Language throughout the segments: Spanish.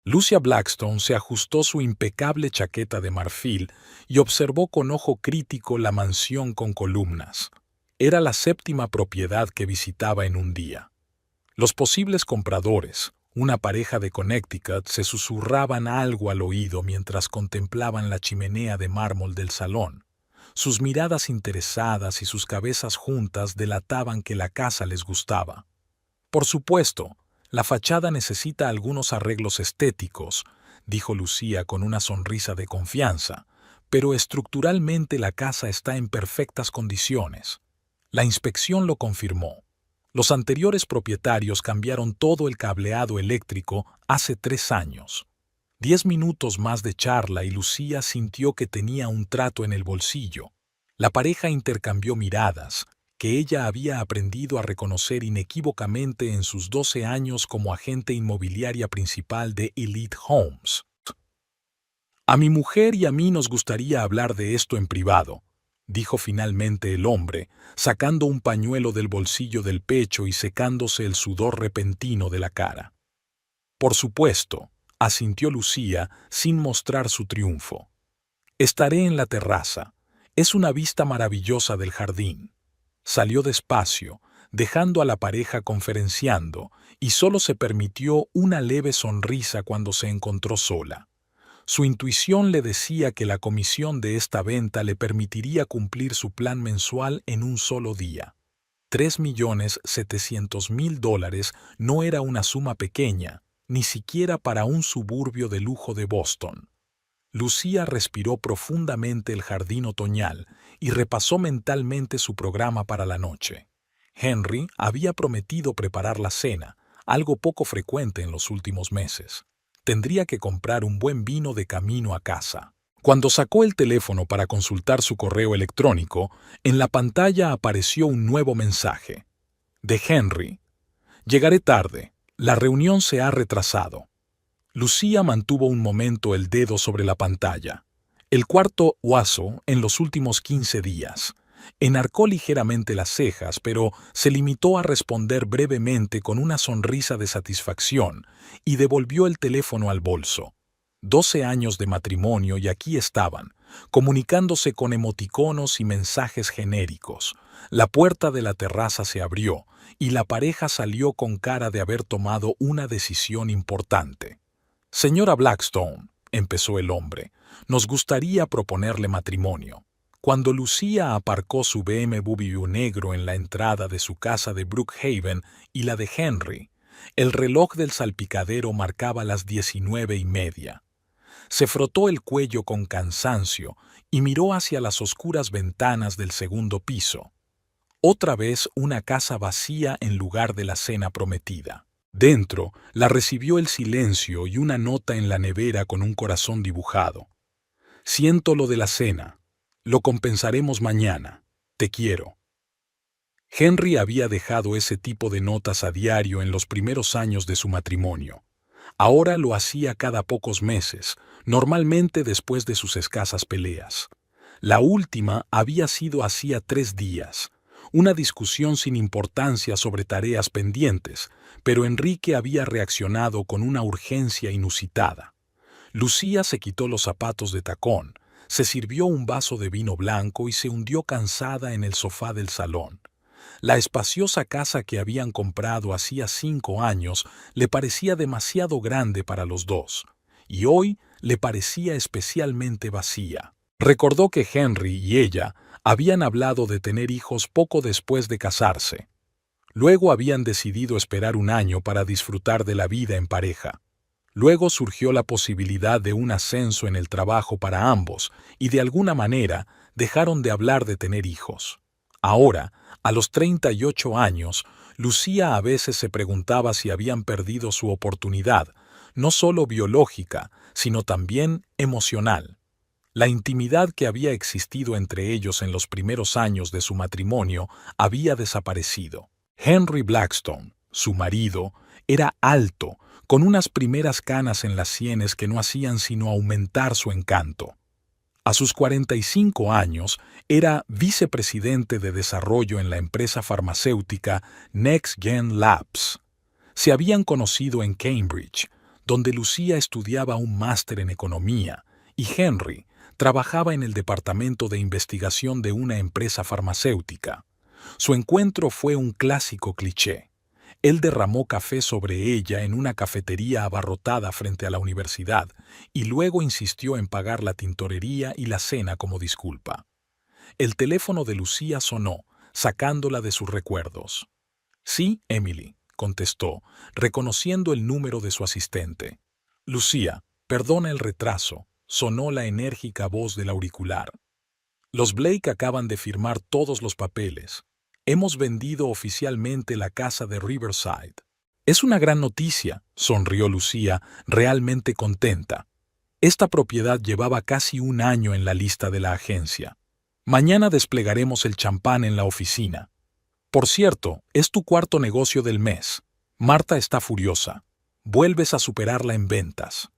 Lucia Blackstone se ajustó su impecable chaqueta de marfil y observó con ojo crítico la mansión con columnas. Era la séptima propiedad que visitaba en un día. Los posibles compradores, una pareja de Connecticut, se susurraban algo al oído mientras contemplaban la chimenea de mármol del salón. Sus miradas interesadas y sus cabezas juntas delataban que la casa les gustaba. Por supuesto, la fachada necesita algunos arreglos estéticos, dijo Lucía con una sonrisa de confianza, pero estructuralmente la casa está en perfectas condiciones. La inspección lo confirmó. Los anteriores propietarios cambiaron todo el cableado eléctrico hace 3 años. 10 minutos más de charla y Lucía sintió que tenía un trato en el bolsillo. La pareja intercambió miradas, que ella había aprendido a reconocer inequívocamente en sus 12 años como agente inmobiliaria principal de Elite Homes. A mi mujer y a mí nos gustaría hablar de esto en privado, dijo finalmente el hombre, sacando un pañuelo del bolsillo del pecho y secándose el sudor repentino de la cara. Por supuesto, asintió Lucía sin mostrar su triunfo. Estaré en la terraza. Es una vista maravillosa del jardín. Salió despacio, dejando a la pareja conferenciando, y solo se permitió una leve sonrisa cuando se encontró sola. Su intuición le decía que la comisión de esta venta le permitiría cumplir su plan mensual en un solo día. $3.700.000 no era una suma pequeña, ni siquiera para un suburbio de lujo de Boston. Lucía respiró profundamente el jardín otoñal y repasó mentalmente su programa para la noche. Henry había prometido preparar la cena, algo poco frecuente en los últimos meses. Tendría que comprar un buen vino de camino a casa. Cuando sacó el teléfono para consultar su correo electrónico, en la pantalla apareció un nuevo mensaje. De Henry. Llegaré tarde. La reunión se ha retrasado. Lucía mantuvo un momento el dedo sobre la pantalla. El cuarto huaso en los últimos 15 días. Enarcó ligeramente las cejas, pero se limitó a responder brevemente con una sonrisa de satisfacción y devolvió el teléfono al bolso. 12 años de matrimonio y aquí estaban, comunicándose con emoticonos y mensajes genéricos. La puerta de la terraza se abrió y la pareja salió con cara de haber tomado una decisión importante. «Señora Blackstone», empezó el hombre, «nos gustaría proponerle matrimonio». Cuando Lucía aparcó su BMW negro en la entrada de su casa de Brookhaven y la de Henry, el reloj del salpicadero marcaba las 19:30. Se frotó el cuello con cansancio y miró hacia las oscuras ventanas del segundo piso. Otra vez una casa vacía en lugar de la cena prometida. Dentro la recibió el silencio y una nota en la nevera con un corazón dibujado. «Siento lo de la cena. Lo compensaremos mañana. Te quiero». Henry había dejado ese tipo de notas a diario en los primeros años de su matrimonio. Ahora lo hacía cada pocos meses, normalmente después de sus escasas peleas. La última había sido hacía 3 días, una discusión sin importancia sobre tareas pendientes, pero Enrique había reaccionado con una urgencia inusitada. Lucía se quitó los zapatos de tacón, se sirvió un vaso de vino blanco y se hundió cansada en el sofá del salón. La espaciosa casa que habían comprado hacía 5 años le parecía demasiado grande para los dos, y hoy le parecía especialmente vacía. Recordó que Henry y ella habían hablado de tener hijos poco después de casarse. Luego habían decidido esperar un año para disfrutar de la vida en pareja. Luego surgió la posibilidad de un ascenso en el trabajo para ambos y de alguna manera dejaron de hablar de tener hijos. Ahora, a los 38 años, Lucía a veces se preguntaba si habían perdido su oportunidad, no solo biológica, sino también emocional. La intimidad que había existido entre ellos en los primeros años de su matrimonio había desaparecido. Henry Blackstone, su marido, era alto, con unas primeras canas en las sienes que no hacían sino aumentar su encanto. A sus 45 años, era vicepresidente de desarrollo en la empresa farmacéutica Next Gen Labs. Se habían conocido en Cambridge, donde Lucía estudiaba un máster en economía y Henry trabajaba en el departamento de investigación de una empresa farmacéutica. Su encuentro fue un clásico cliché. Él derramó café sobre ella en una cafetería abarrotada frente a la universidad y luego insistió en pagar la tintorería y la cena como disculpa. El teléfono de Lucía sonó, sacándola de sus recuerdos. Sí, Emily, contestó, reconociendo el número de su asistente. Lucía, perdona el retraso, sonó la enérgica voz del auricular. Los Blake acaban de firmar todos los papeles. Hemos vendido oficialmente la casa de Riverside. Es una gran noticia, sonrió Lucía, realmente contenta. Esta propiedad llevaba casi un año en la lista de la agencia. Mañana desplegaremos el champán en la oficina. Por cierto, es tu cuarto negocio del mes. Marta está furiosa. Vuelves a superarla en ventas.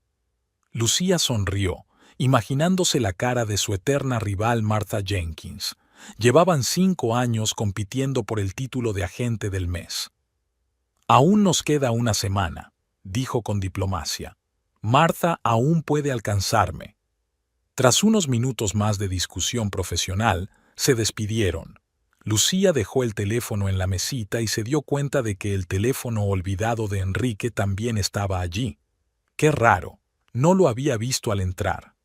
Lucía sonrió, imaginándose la cara de su eterna rival Martha Jenkins. Llevaban 5 años compitiendo por el título de agente del mes. Aún nos queda una semana, dijo con diplomacia. Martha aún puede alcanzarme. Tras unos minutos más de discusión profesional, se despidieron. Lucía dejó el teléfono en la mesita y se dio cuenta de que el teléfono olvidado de Enrique también estaba allí. Qué raro, no lo había visto al entrar.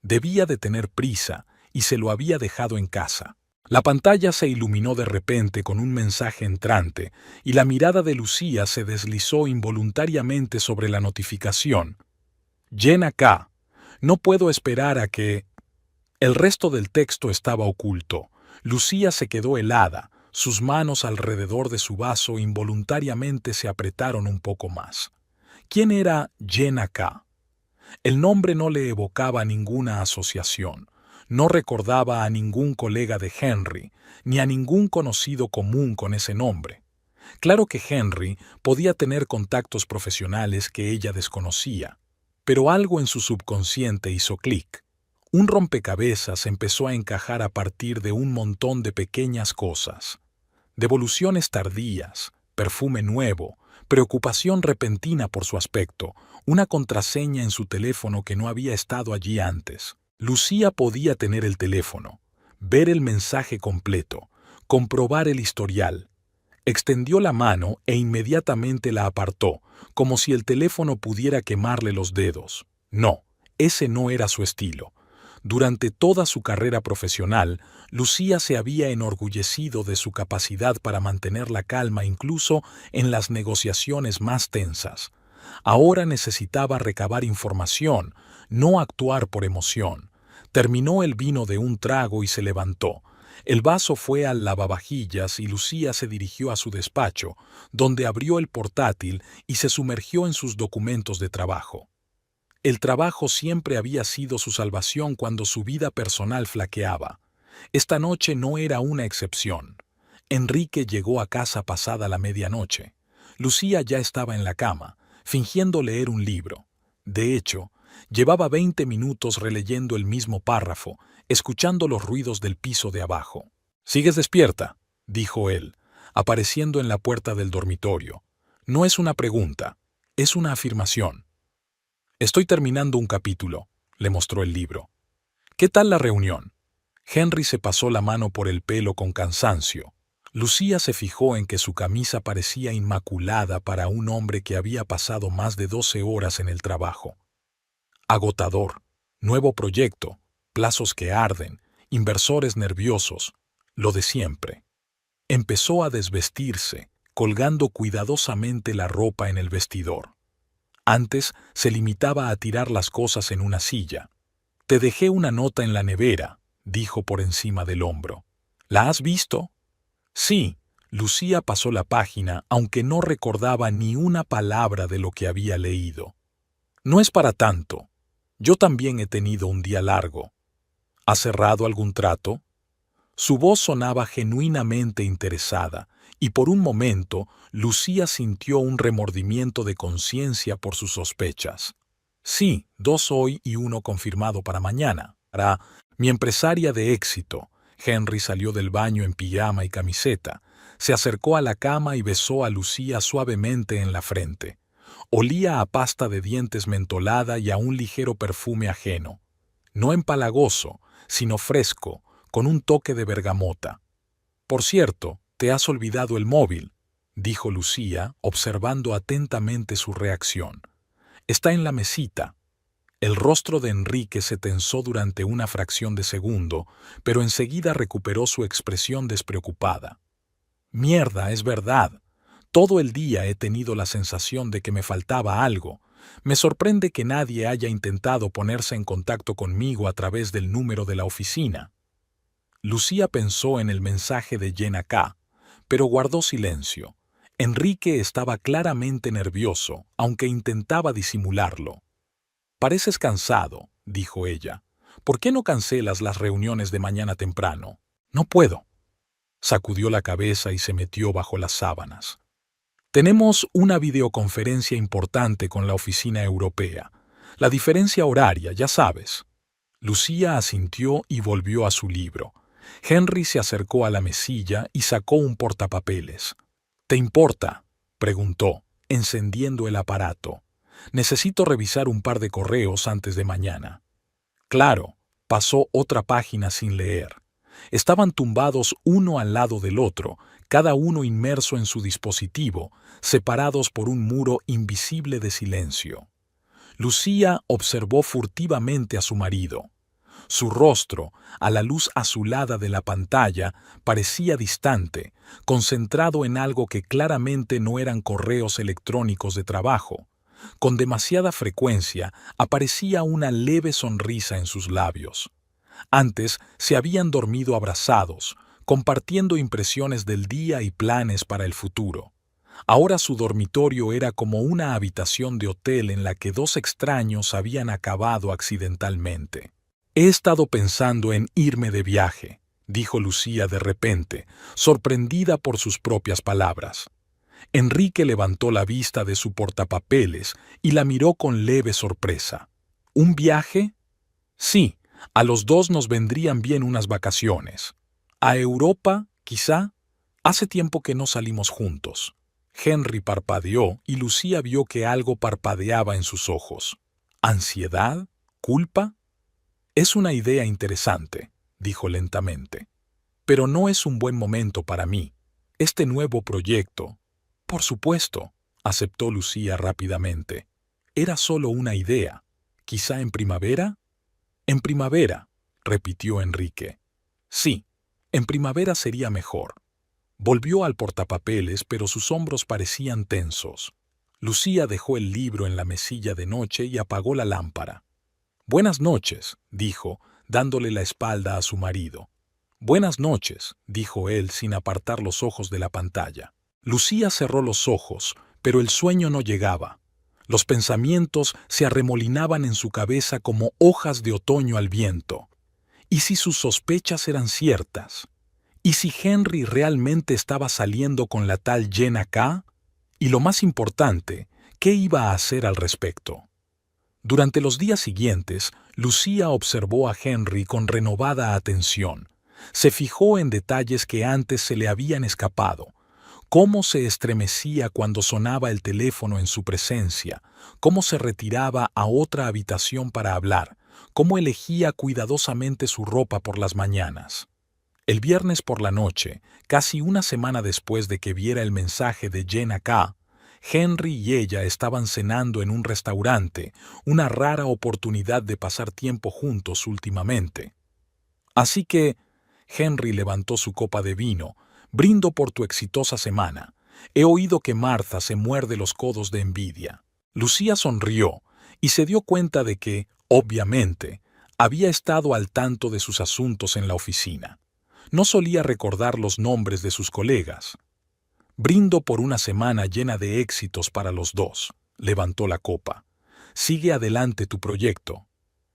Debía de tener prisa y se lo había dejado en casa. La pantalla se iluminó de repente con un mensaje entrante y la mirada de Lucía se deslizó involuntariamente sobre la notificación. Jen acá. No puedo esperar a que... El resto del texto estaba oculto. Lucía se quedó helada. Sus manos alrededor de su vaso involuntariamente se apretaron un poco más. ¿Quién era Jen acá? El nombre no le evocaba ninguna asociación. No recordaba a ningún colega de Henry, ni a ningún conocido común con ese nombre. Claro que Henry podía tener contactos profesionales que ella desconocía, pero algo en su subconsciente hizo clic. Un rompecabezas empezó a encajar a partir de un montón de pequeñas cosas. Devoluciones tardías, perfume nuevo, preocupación repentina por su aspecto, una contraseña en su teléfono que no había estado allí antes. Lucía podía tener el teléfono, ver el mensaje completo, comprobar el historial. Extendió la mano e inmediatamente la apartó, como si el teléfono pudiera quemarle los dedos. No, ese no era su estilo. Durante toda su carrera profesional, Lucía se había enorgullecido de su capacidad para mantener la calma incluso en las negociaciones más tensas. Ahora necesitaba recabar información, no actuar por emoción. Terminó el vino de un trago y se levantó. El vaso fue al lavavajillas y Lucía se dirigió a su despacho, donde abrió el portátil y se sumergió en sus documentos de trabajo. El trabajo siempre había sido su salvación cuando su vida personal flaqueaba. Esta noche no era una excepción. Enrique llegó a casa pasada la medianoche. Lucía ya estaba en la cama, fingiendo leer un libro. De hecho, llevaba 20 minutos releyendo el mismo párrafo, escuchando los ruidos del piso de abajo. «¿Sigues despierta?», dijo él, apareciendo en la puerta del dormitorio. No es una pregunta, es una afirmación. «Estoy terminando un capítulo», le mostró el libro. «¿Qué tal la reunión?». Henry se pasó la mano por el pelo con cansancio. Lucía se fijó en que su camisa parecía inmaculada para un hombre que había pasado más de 12 horas en el trabajo. Agotador, nuevo proyecto, plazos que arden, inversores nerviosos, lo de siempre. Empezó a desvestirse, colgando cuidadosamente la ropa en el vestidor. Antes se limitaba a tirar las cosas en una silla. «Te dejé una nota en la nevera», dijo por encima del hombro. «¿La has visto?» Sí, Lucía pasó la página, aunque no recordaba ni una palabra de lo que había leído. «No es para tanto. Yo también he tenido un día largo». «¿Has cerrado algún trato?». Su voz sonaba genuinamente interesada, y por un momento Lucía sintió un remordimiento de conciencia por sus sospechas. «Sí, 2 hoy y 1 confirmado para mañana. Para mi empresaria de éxito». Henry salió del baño en pijama y camiseta. Se acercó a la cama y besó a Lucía suavemente en la frente. Olía a pasta de dientes mentolada y a un ligero perfume ajeno. No empalagoso, sino fresco, con un toque de bergamota. «Por cierto, te has olvidado el móvil», dijo Lucía, observando atentamente su reacción. «Está en la mesita». El rostro de Enrique se tensó durante una fracción de segundo, pero enseguida recuperó su expresión despreocupada. «Mierda, es verdad. Todo el día he tenido la sensación de que me faltaba algo. Me sorprende que nadie haya intentado ponerse en contacto conmigo a través del número de la oficina». Lucía pensó en el mensaje de Jenna K., pero guardó silencio. Enrique estaba claramente nervioso, aunque intentaba disimularlo. «Pareces cansado», dijo ella. «¿Por qué no cancelas las reuniones de mañana temprano?» «No puedo». Sacudió la cabeza y se metió bajo las sábanas. «Tenemos una videoconferencia importante con la oficina europea. La diferencia horaria, ya sabes». Lucía asintió y volvió a su libro. Henry se acercó a la mesilla y sacó un portapapeles. «¿Te importa?», preguntó, encendiendo el aparato. «Necesito revisar un par de correos antes de mañana». Claro, pasó otra página sin leer. Estaban tumbados uno al lado del otro, cada uno inmerso en su dispositivo, separados por un muro invisible de silencio. Lucía observó furtivamente a su marido. Su rostro, a la luz azulada de la pantalla, parecía distante, concentrado en algo que claramente no eran correos electrónicos de trabajo. Con demasiada frecuencia aparecía una leve sonrisa en sus labios. Antes se habían dormido abrazados, compartiendo impresiones del día y planes para el futuro. Ahora su dormitorio era como una habitación de hotel en la que dos extraños habían acabado accidentalmente. «He estado pensando en irme de viaje», dijo Lucía de repente, sorprendida por sus propias palabras. Enrique levantó la vista de su portapapeles y la miró con leve sorpresa. «¿Un viaje?» «Sí, a los dos nos vendrían bien unas vacaciones. ¿A Europa, quizá? Hace tiempo que no salimos juntos». Henry parpadeó y Lucía vio que algo parpadeaba en sus ojos. ¿Ansiedad? ¿Culpa? «Es una idea interesante», dijo lentamente. «Pero no es un buen momento para mí. Este nuevo proyecto...» «Por supuesto», aceptó Lucía rápidamente. «Era solo una idea. ¿Quizá en primavera?» «En primavera», repitió Enrique. «Sí, en primavera sería mejor». Volvió al portapapeles, pero sus hombros parecían tensos. Lucía dejó el libro en la mesilla de noche y apagó la lámpara. «Buenas noches», dijo, dándole la espalda a su marido. «Buenas noches», dijo él sin apartar los ojos de la pantalla. Lucía cerró los ojos, pero el sueño no llegaba. Los pensamientos se arremolinaban en su cabeza como hojas de otoño al viento. ¿Y si sus sospechas eran ciertas? ¿Y si Henry realmente estaba saliendo con la tal Jenna K? Y lo más importante, ¿qué iba a hacer al respecto? Durante los días siguientes, Lucía observó a Henry con renovada atención. Se fijó en detalles que antes se le habían escapado. Cómo se estremecía cuando sonaba el teléfono en su presencia, cómo se retiraba a otra habitación para hablar, cómo elegía cuidadosamente su ropa por las mañanas. El viernes por la noche, casi una semana después de que viera el mensaje de Jenna K., Henry y ella estaban cenando en un restaurante, una rara oportunidad de pasar tiempo juntos últimamente. Así que Henry levantó su copa de vino. «Brindo por tu exitosa semana. He oído que Martha se muerde los codos de envidia». Lucía sonrió y se dio cuenta de que, obviamente, había estado al tanto de sus asuntos en la oficina. No solía recordar los nombres de sus colegas. «Brindo por una semana llena de éxitos para los dos», levantó la copa. «Sigue adelante tu proyecto».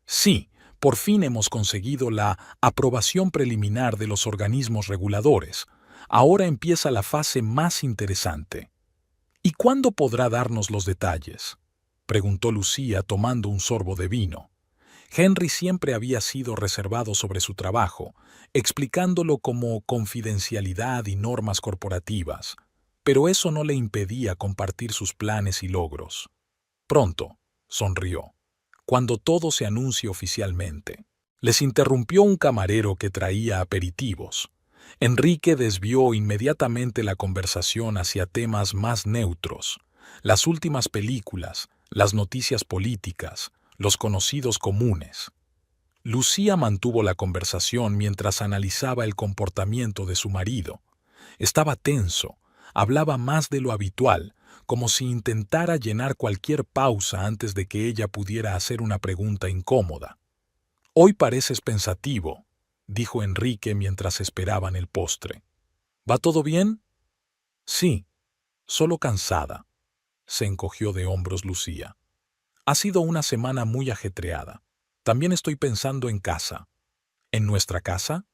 «Sí, por fin hemos conseguido la aprobación preliminar de los organismos reguladores. Ahora empieza la fase más interesante». «¿Y cuándo podrá darnos los detalles?», preguntó Lucía tomando un sorbo de vino. Henry siempre había sido reservado sobre su trabajo, explicándolo como confidencialidad y normas corporativas. pero eso no le impedía compartir sus planes y logros. Pronto, sonrió, cuando todo se anuncie oficialmente. Les interrumpió un camarero que traía aperitivos. Enrique desvió inmediatamente la conversación hacia temas más neutros: las últimas películas, las noticias políticas, los conocidos comunes. Lucía mantuvo la conversación mientras analizaba el comportamiento de su marido. Estaba tenso, hablaba más de lo habitual, como si intentara llenar cualquier pausa antes de que ella pudiera hacer una pregunta incómoda. «Hoy pareces pensativo», dijo Enrique mientras esperaban el postre. «¿Va todo bien?» «Sí, solo cansada», se encogió de hombros Lucía. «Ha sido una semana muy ajetreada. También estoy pensando en casa». «¿En nuestra casa?»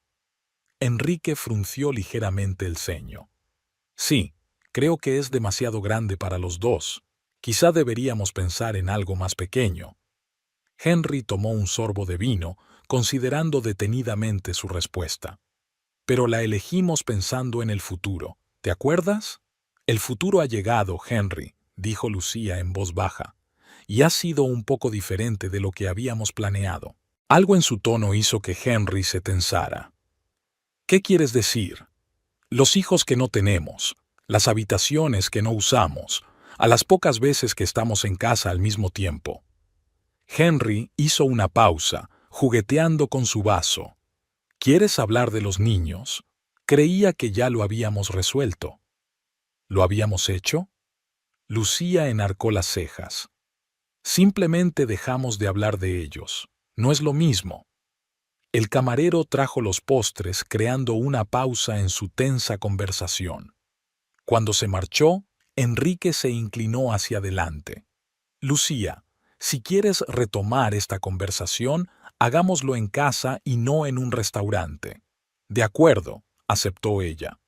Enrique frunció ligeramente el ceño. «Sí, creo que es demasiado grande para los dos. Quizá deberíamos pensar en algo más pequeño». Henry tomó un sorbo de vino, considerando detenidamente su respuesta. «Pero la elegimos pensando en el futuro. ¿Te acuerdas?» «El futuro ha llegado, Henry», dijo Lucía en voz baja, «y ha sido un poco diferente de lo que habíamos planeado». Algo en su tono hizo que Henry se tensara. «¿Qué quieres decir?» «Los hijos que no tenemos, las habitaciones que no usamos, a las pocas veces que estamos en casa al mismo tiempo». Henry hizo una pausa, jugueteando con su vaso. «¿Quieres hablar de los niños? Creía que ya lo habíamos resuelto». «¿Lo habíamos hecho?» Lucía enarcó las cejas. «Simplemente dejamos de hablar de ellos. No es lo mismo». El camarero trajo los postres, creando una pausa en su tensa conversación. Cuando se marchó, Enrique se inclinó hacia adelante. «Lucía, si quieres retomar esta conversación, hagámoslo en casa y no en un restaurante». «De acuerdo», aceptó ella.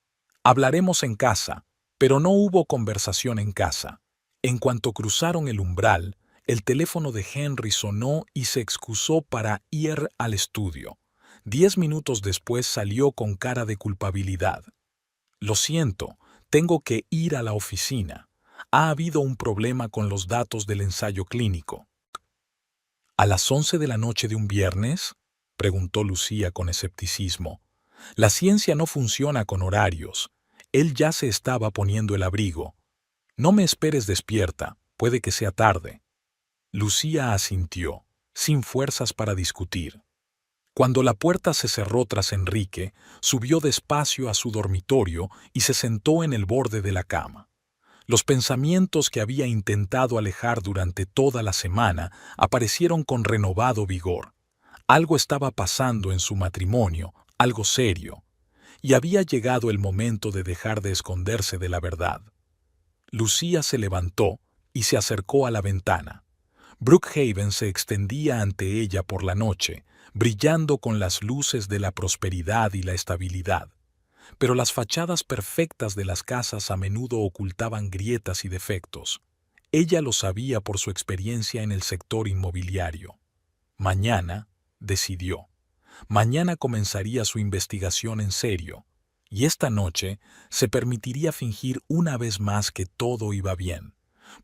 «Hablaremos en casa», pero no hubo conversación en casa. En cuanto cruzaron el umbral, el teléfono de Henry sonó y se excusó para ir al estudio. 10 minutos después salió con cara de culpabilidad. «Lo siento, tengo que ir a la oficina. Ha habido un problema con los datos del ensayo clínico». «¿A las 11 de la noche de un viernes?», preguntó Lucía con escepticismo. «La ciencia no funciona con horarios». Él ya se estaba poniendo el abrigo. «No me esperes despierta, puede que sea tarde». Lucía asintió, sin fuerzas para discutir. Cuando la puerta se cerró tras Enrique, subió despacio a su dormitorio y se sentó en el borde de la cama. Los pensamientos que había intentado alejar durante toda la semana aparecieron con renovado vigor. Algo estaba pasando en su matrimonio, algo serio, y había llegado el momento de dejar de esconderse de la verdad. Lucía se levantó y se acercó a la ventana. Brookhaven se extendía ante ella por la noche, brillando con las luces de la prosperidad y la estabilidad. Pero las fachadas perfectas de las casas a menudo ocultaban grietas y defectos. Ella lo sabía por su experiencia en el sector inmobiliario. Mañana, decidió. Mañana comenzaría su investigación en serio, y esta noche se permitiría fingir una vez más que todo iba bien,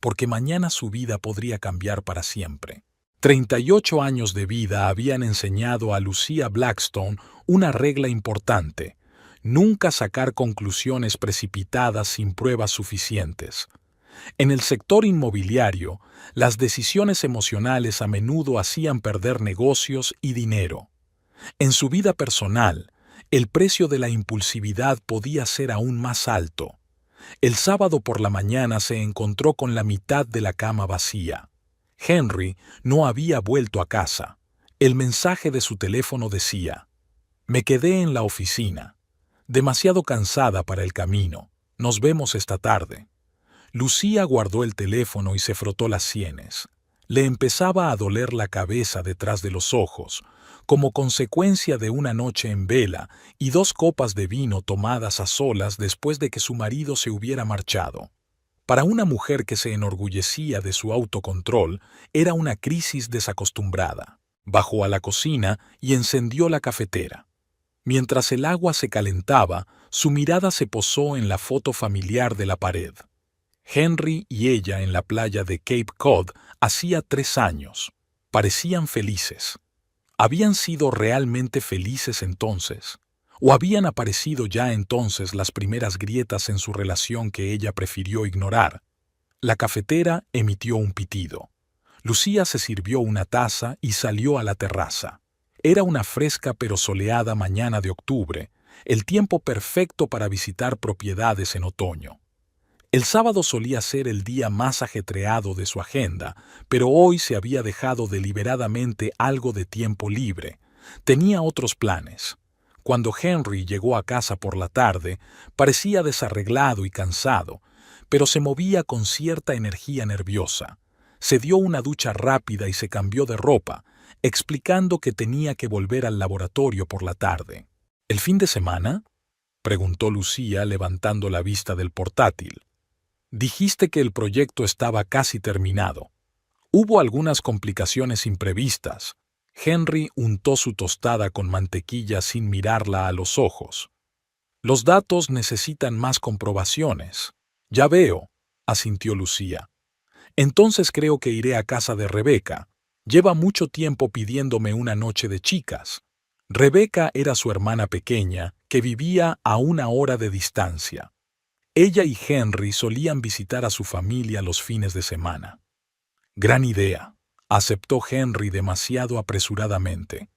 porque mañana su vida podría cambiar para siempre. 38 años de vida habían enseñado a Lucía Blackstone una regla importante: nunca sacar conclusiones precipitadas sin pruebas suficientes. En el sector inmobiliario, las decisiones emocionales a menudo hacían perder negocios y dinero. En su vida personal, el precio de la impulsividad podía ser aún más alto. El sábado por la mañana se encontró con la mitad de la cama vacía. Henry no había vuelto a casa. El mensaje de su teléfono decía: «Me quedé en la oficina. Demasiado cansada para el camino. Nos vemos esta tarde». Lucía guardó el teléfono y se frotó las sienes. Le empezaba a doler la cabeza detrás de los ojos, como consecuencia de una noche en vela y 2 copas de vino tomadas a solas después de que su marido se hubiera marchado. Para una mujer que se enorgullecía de su autocontrol, era una crisis desacostumbrada. Bajó a la cocina y encendió la cafetera. Mientras el agua se calentaba, Su mirada se posó en la foto familiar de la pared. Henry y ella en la playa de Cape Cod hacía 3 años. Parecían felices. ¿Habían sido realmente felices entonces? ¿O habían aparecido ya entonces las primeras grietas en su relación que ella prefirió ignorar? La cafetera emitió un pitido. Lucía se sirvió una taza y salió a la terraza. Era una fresca pero soleada mañana de octubre, el tiempo perfecto para visitar propiedades en otoño. El sábado solía ser el día más ajetreado de su agenda, pero hoy se había dejado deliberadamente algo de tiempo libre. Tenía otros planes. Cuando Henry llegó a casa por la tarde, parecía desarreglado y cansado, pero se movía con cierta energía nerviosa. Se dio una ducha rápida y se cambió de ropa, explicando que tenía que volver al laboratorio por la tarde. ¿El fin de semana?, preguntó Lucía levantando la vista del portátil. Dijiste que el proyecto estaba casi terminado. Hubo algunas complicaciones imprevistas. Henry untó su tostada con mantequilla sin mirarla a los ojos. Los datos necesitan más comprobaciones. Ya veo, asintió Lucía. Entonces creo que iré a casa de Rebeca. Lleva mucho tiempo pidiéndome una noche de chicas. Rebeca era su hermana pequeña, que vivía a 1 hora de distancia. Ella y Henry solían visitar a su familia los fines de semana. Gran idea, aceptó Henry demasiado apresuradamente.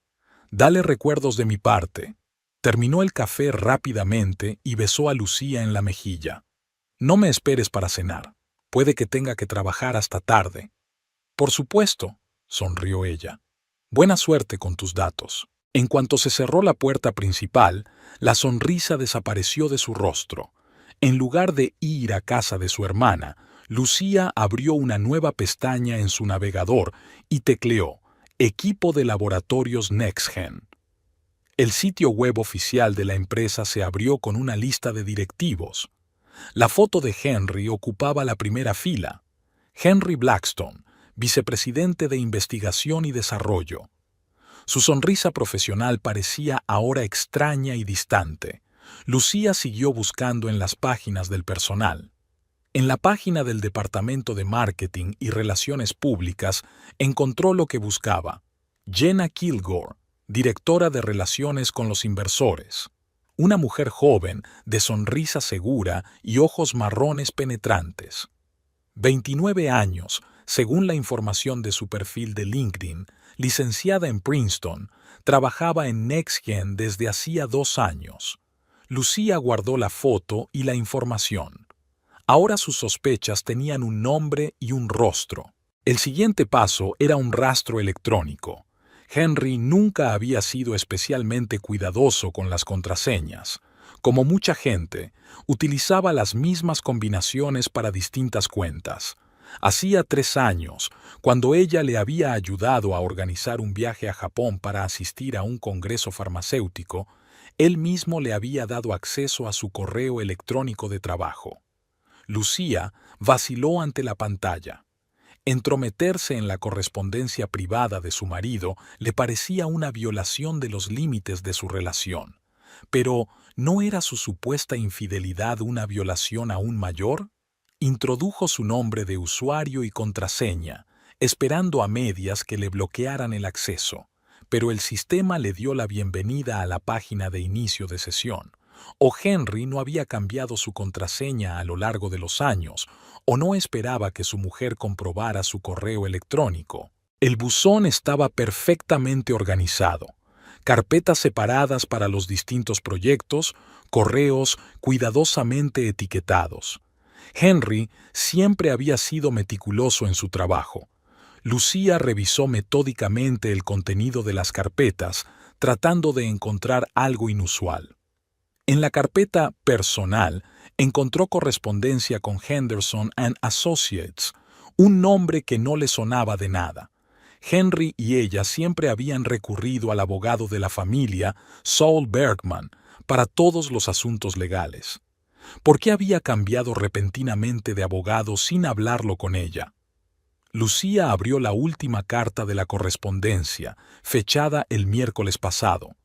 Dale recuerdos de mi parte. Terminó el café rápidamente y besó a Lucía en la mejilla. No me esperes para cenar. Puede que tenga que trabajar hasta tarde. Por supuesto, sonrió ella. Buena suerte con tus datos. En cuanto se cerró la puerta principal, la sonrisa desapareció de su rostro. En lugar de ir a casa de su hermana, Lucía abrió una nueva pestaña en su navegador y tecleó Equipo de Laboratorios NextGen. El sitio web oficial de la empresa se abrió con una lista de directivos. La foto de Henry ocupaba la primera fila. Henry Blackstone, vicepresidente de Investigación y Desarrollo. Su sonrisa profesional parecía ahora extraña y distante. Lucía siguió buscando en las páginas del personal. En la página del Departamento de Marketing y Relaciones Públicas encontró lo que buscaba. Jenna Kilgore, directora de Relaciones con los Inversores. Una mujer joven, de sonrisa segura y ojos marrones penetrantes. 29 años, según la información de su perfil de LinkedIn, licenciada en Princeton, trabajaba en NextGen desde hacía 2 años. Lucía guardó la foto y la información. Ahora sus sospechas tenían un nombre y un rostro. El siguiente paso era un rastro electrónico. Henry nunca había sido especialmente cuidadoso con las contraseñas. Como mucha gente, utilizaba las mismas combinaciones para distintas cuentas. Hacía 3 años, cuando ella le había ayudado a organizar un viaje a Japón para asistir a un congreso farmacéutico, él mismo le había dado acceso a su correo electrónico de trabajo. Lucía vaciló ante la pantalla. Entrometerse en la correspondencia privada de su marido le parecía una violación de los límites de su relación. Pero, ¿no era su supuesta infidelidad una violación aún mayor? Introdujo su nombre de usuario y contraseña, esperando a medias que le bloquearan el acceso, pero el sistema le dio la bienvenida a la página de inicio de sesión. O Henry no había cambiado su contraseña a lo largo de los años, o no esperaba que su mujer comprobara su correo electrónico. El buzón estaba perfectamente organizado. Carpetas separadas para los distintos proyectos, correos cuidadosamente etiquetados. Henry siempre había sido meticuloso en su trabajo. Lucía revisó metódicamente el contenido de las carpetas, tratando de encontrar algo inusual. En la carpeta personal encontró correspondencia con Henderson and Associates, un nombre que no le sonaba de nada. Henry y ella siempre habían recurrido al abogado de la familia, Saul Bergman, para todos los asuntos legales. ¿Por qué había cambiado repentinamente de abogado sin hablarlo con ella? Lucía abrió la última carta de la correspondencia, fechada el miércoles pasado.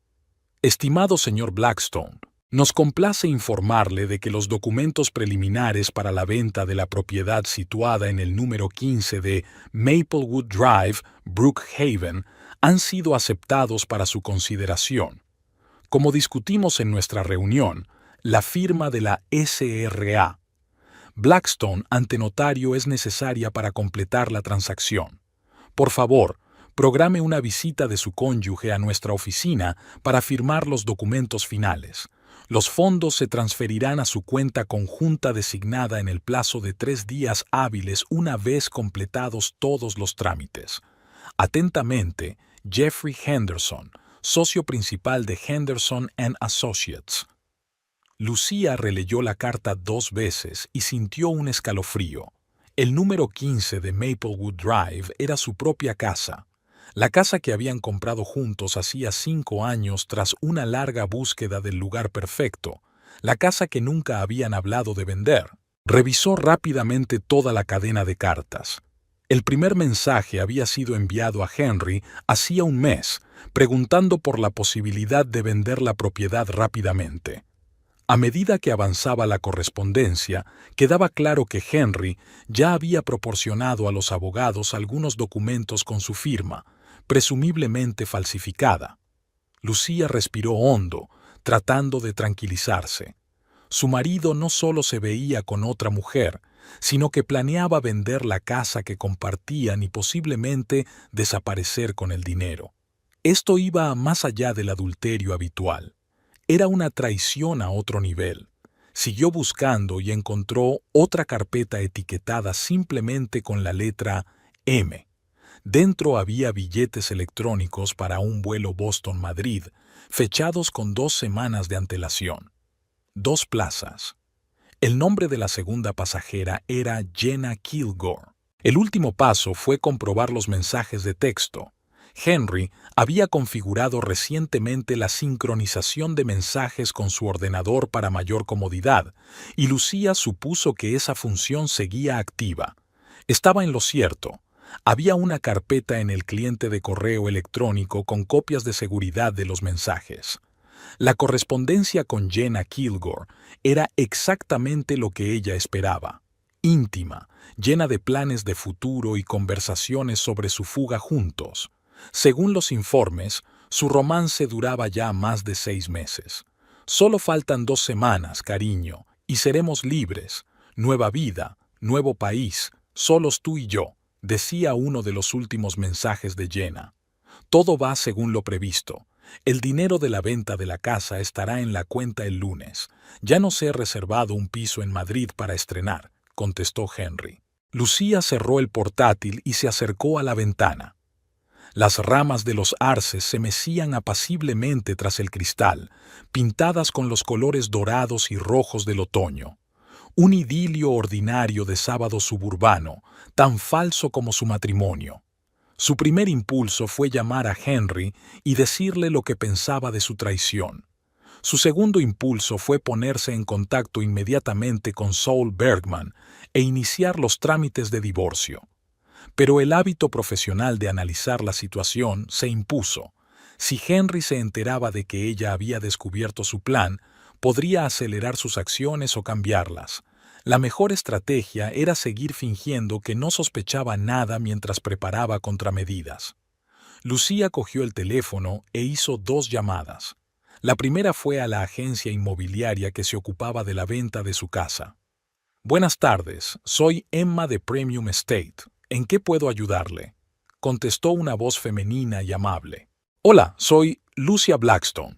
Estimado señor Blackstone, Nos complace informarle de que los documentos preliminares para la venta de la propiedad situada en el número 15 de Maplewood Drive, Brookhaven, han sido aceptados para su consideración. Como discutimos en nuestra reunión, la firma de la SRA Blackstone ante notario es necesaria para completar la transacción. Por favor, programe una visita de su cónyuge a nuestra oficina para firmar los documentos finales. Los fondos se transferirán a su cuenta conjunta designada en el plazo de 3 días hábiles una vez completados todos los trámites. Atentamente, Jeffrey Henderson, socio principal de Henderson & Associates. Lucía releyó la carta 2 veces y sintió un escalofrío. El número 15 de Maplewood Drive era su propia casa. La casa que habían comprado juntos hacía 5 años tras una larga búsqueda del lugar perfecto, la casa que nunca habían hablado de vender. Revisó rápidamente toda la cadena de cartas. El primer mensaje había sido enviado a Henry hacía un mes, preguntando por la posibilidad de vender la propiedad rápidamente. A medida que avanzaba la correspondencia, quedaba claro que Henry ya había proporcionado a los abogados algunos documentos con su firma, presumiblemente falsificada. Lucía respiró hondo, tratando de tranquilizarse. Su marido no solo se veía con otra mujer, sino que planeaba vender la casa que compartían y posiblemente desaparecer con el dinero. Esto iba más allá del adulterio habitual. Era una traición a otro nivel. Siguió buscando y encontró otra carpeta etiquetada simplemente con la letra M. Dentro había billetes electrónicos para un vuelo Boston-Madrid, fechados con 2 semanas de antelación. 2 plazas. El nombre de la segunda pasajera era Jenna Kilgore. El último paso fue comprobar los mensajes de texto. Henry había configurado recientemente la sincronización de mensajes con su ordenador para mayor comodidad, y Lucía supuso que esa función seguía activa. Estaba en lo cierto. Había una carpeta en el cliente de correo electrónico con copias de seguridad de los mensajes. La correspondencia con Jenna Kilgore era exactamente lo que ella esperaba. Íntima, llena de planes de futuro y conversaciones sobre su fuga juntos. Según los informes, su romance duraba ya más de 6 meses. Solo faltan 2 semanas, cariño, y seremos libres. Nueva vida, nuevo país, solos tú y yo, decía uno de los últimos mensajes de Jenna. Todo va según lo previsto. El dinero de la venta de la casa estará en la cuenta el lunes. Ya nos he reservado un piso en Madrid para estrenar, contestó Henry. Lucía cerró el portátil y se acercó a la ventana. Las ramas de los arces se mecían apaciblemente tras el cristal, pintadas con los colores dorados y rojos del otoño. Un idilio ordinario de sábado suburbano, tan falso como su matrimonio. Su primer impulso fue llamar a Henry y decirle lo que pensaba de su traición. Su segundo impulso fue ponerse en contacto inmediatamente con Saul Bergman e iniciar los trámites de divorcio. Pero el hábito profesional de analizar la situación se impuso. Si Henry se enteraba de que ella había descubierto su plan, podría acelerar sus acciones o cambiarlas. La mejor estrategia era seguir fingiendo que no sospechaba nada mientras preparaba contramedidas. Lucía cogió el teléfono e hizo 2 llamadas. La primera fue a la agencia inmobiliaria que se ocupaba de la venta de su casa. «Buenas tardes, soy Emma de Premium Estate. ¿En qué puedo ayudarle?», contestó una voz femenina y amable. «Hola, soy Lucia Blackstone.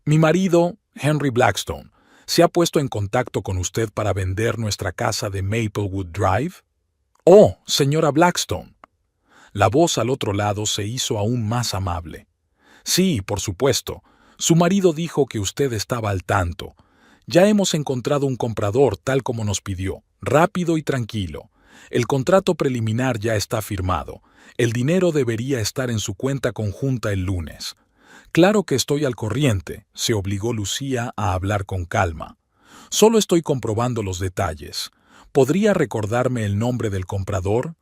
Mi marido, Henry Blackstone, ¿se ha puesto en contacto con usted para vender nuestra casa de Maplewood Drive?» «Oh, señora Blackstone». La voz al otro lado se hizo aún más amable. «Sí, por supuesto. Su marido dijo que usted estaba al tanto. Ya hemos encontrado un comprador tal como nos pidió, rápido y tranquilo. El contrato preliminar ya está firmado. El dinero debería estar en su cuenta conjunta el lunes». «Claro que estoy al corriente», se obligó Lucía a hablar con calma. «Solo estoy comprobando los detalles. ¿Podría recordarme el nombre del comprador?»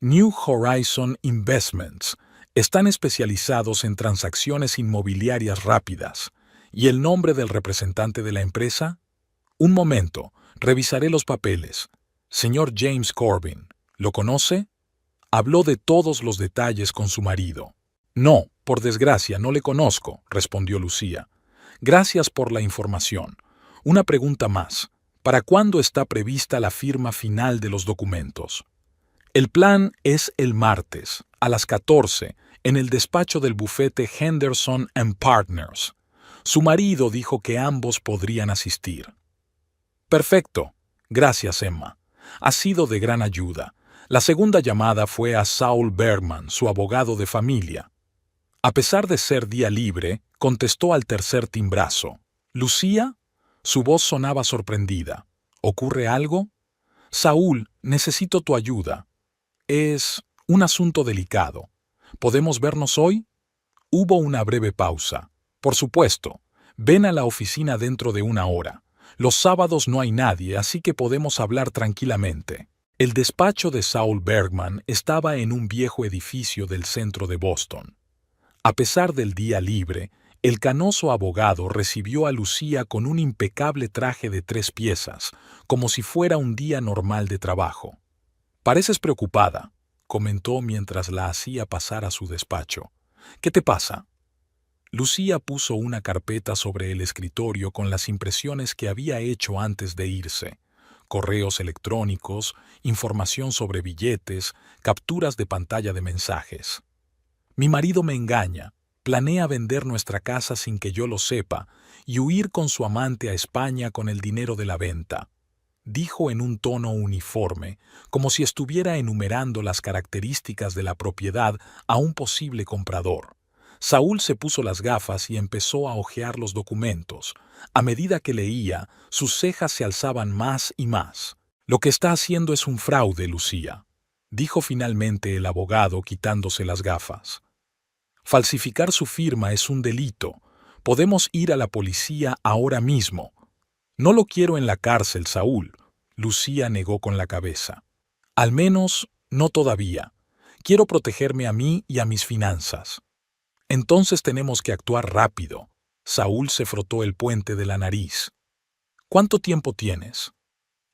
«New Horizon Investments. Están especializados en transacciones inmobiliarias rápidas. ¿Y el nombre del representante de la empresa? Un momento, revisaré los papeles. Señor James Corbin, ¿lo conoce? Habló de todos los detalles con su marido. No, por desgracia, no le conozco, respondió Lucía. Gracias por la información. Una pregunta más. ¿Para cuándo está prevista la firma final de los documentos? El plan es el martes, a las 14, en el despacho del bufete Henderson & Partners. Su marido dijo que ambos podrían asistir. Perfecto. Gracias, Emma. Ha sido de gran ayuda. La segunda llamada fue a Saul Bergman, su abogado de familia. A pesar de ser día libre, contestó al tercer timbrazo. ¿Lucía? Su voz sonaba sorprendida. ¿Ocurre algo? Saúl, necesito tu ayuda. Es un asunto delicado. ¿Podemos vernos hoy? Hubo una breve pausa. Por supuesto. Ven a la oficina dentro de una hora. Los sábados no hay nadie, así que podemos hablar tranquilamente. El despacho de Saul Bergman estaba en un viejo edificio del centro de Boston. A pesar del día libre, el canoso abogado recibió a Lucía con un impecable traje de 3 piezas, como si fuera un día normal de trabajo. «Pareces preocupada», comentó mientras la hacía pasar a su despacho. «¿Qué te pasa?» Lucía puso una carpeta sobre el escritorio con las impresiones que había hecho antes de irse. Correos electrónicos, información sobre billetes, capturas de pantalla de mensajes. «Mi marido me engaña. Planea vender nuestra casa sin que yo lo sepa y huir con su amante a España con el dinero de la venta», dijo en un tono uniforme, como si estuviera enumerando las características de la propiedad a un posible comprador. Saúl se puso las gafas y empezó a hojear los documentos. A medida que leía, sus cejas se alzaban más y más. «Lo que está haciendo es un fraude, Lucía», dijo finalmente el abogado quitándose las gafas. «Falsificar su firma es un delito. Podemos ir a la policía ahora mismo». «No lo quiero en la cárcel, Saúl», Lucía negó con la cabeza. «Al menos, no todavía. Quiero protegerme a mí y a mis finanzas». «Entonces tenemos que actuar rápido». Saúl se frotó el puente de la nariz. «¿Cuánto tiempo tienes?»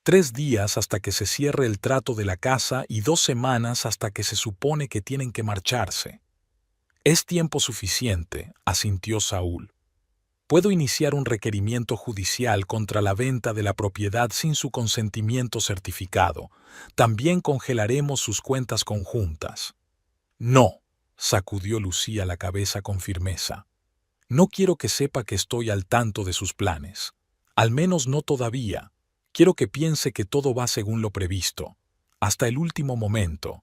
3 días hasta que se cierre el trato de la casa y 2 semanas hasta que se supone que tienen que marcharse. «Es tiempo suficiente», asintió Saúl. «Puedo iniciar un requerimiento judicial contra la venta de la propiedad sin su consentimiento certificado. También congelaremos sus cuentas conjuntas». «No», sacudió Lucía la cabeza con firmeza. «No quiero que sepa que estoy al tanto de sus planes. Al menos no todavía. Quiero que piense que todo va según lo previsto. Hasta el último momento».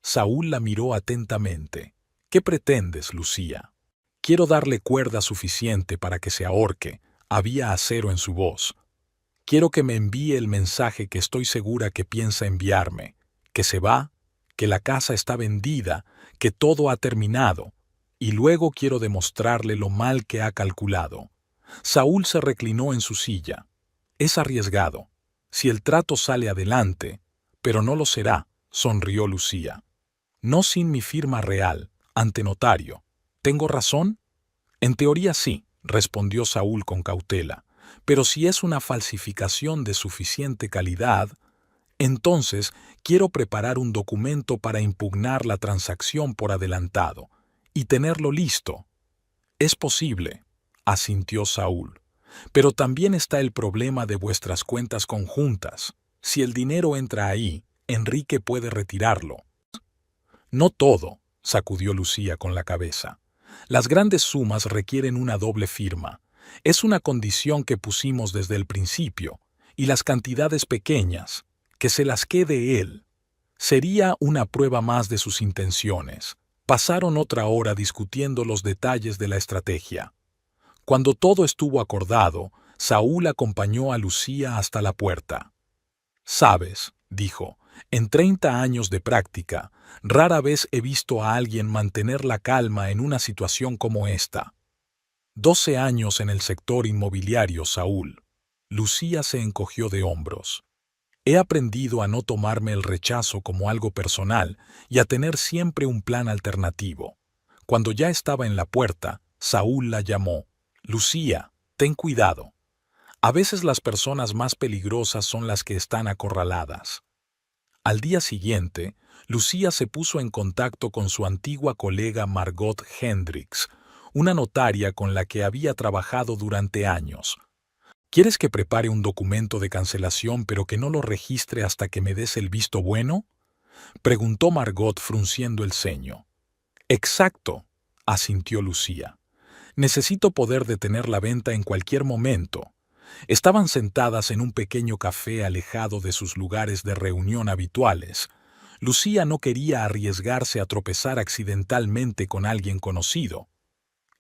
Saúl la miró atentamente. «¿Qué pretendes, Lucía?» «Quiero darle cuerda suficiente para que se ahorque», había acero en su voz. «Quiero que me envíe el mensaje que estoy segura que piensa enviarme, que se va, que la casa está vendida, que todo ha terminado, y luego quiero demostrarle lo mal que ha calculado». Saúl se reclinó en su silla. «Es arriesgado. Si el trato sale adelante, pero no lo será», sonrió Lucía. «No sin mi firma real, ante notario. ¿Tengo razón?» «En teoría sí», respondió Saúl con cautela, «pero si es una falsificación de suficiente calidad, entonces quiero preparar un documento para impugnar la transacción por adelantado y tenerlo listo». «Es posible», asintió Saúl, «pero también está el problema de vuestras cuentas conjuntas. Si el dinero entra ahí, Enrique puede retirarlo». «No todo», sacudió Lucía con la cabeza. «Las grandes sumas requieren una doble firma. Es una condición que pusimos desde el principio, y las cantidades pequeñas, que se las quede él. Sería una prueba más de sus intenciones». Pasaron otra hora discutiendo los detalles de la estrategia. Cuando todo estuvo acordado, Saúl acompañó a Lucía hasta la puerta. «Sabes», dijo, «en 30 años de práctica, rara vez he visto a alguien mantener la calma en una situación como esta». 12 años en el sector inmobiliario, Saúl. Lucía se encogió de hombros. «He aprendido a no tomarme el rechazo como algo personal y a tener siempre un plan alternativo». Cuando ya estaba en la puerta, Saúl la llamó. Lucía, ten cuidado. A veces las personas más peligrosas son las que están acorraladas. Al día siguiente, Lucía se puso en contacto con su antigua colega Margot Hendricks, una notaria con la que había trabajado durante años. ¿Quieres que prepare un documento de cancelación pero que no lo registre hasta que me des el visto bueno?, preguntó Margot frunciendo el ceño. Exacto, asintió Lucía. Necesito poder detener la venta en cualquier momento. Estaban sentadas en un pequeño café alejado de sus lugares de reunión habituales. Lucía no quería arriesgarse a tropezar accidentalmente con alguien conocido.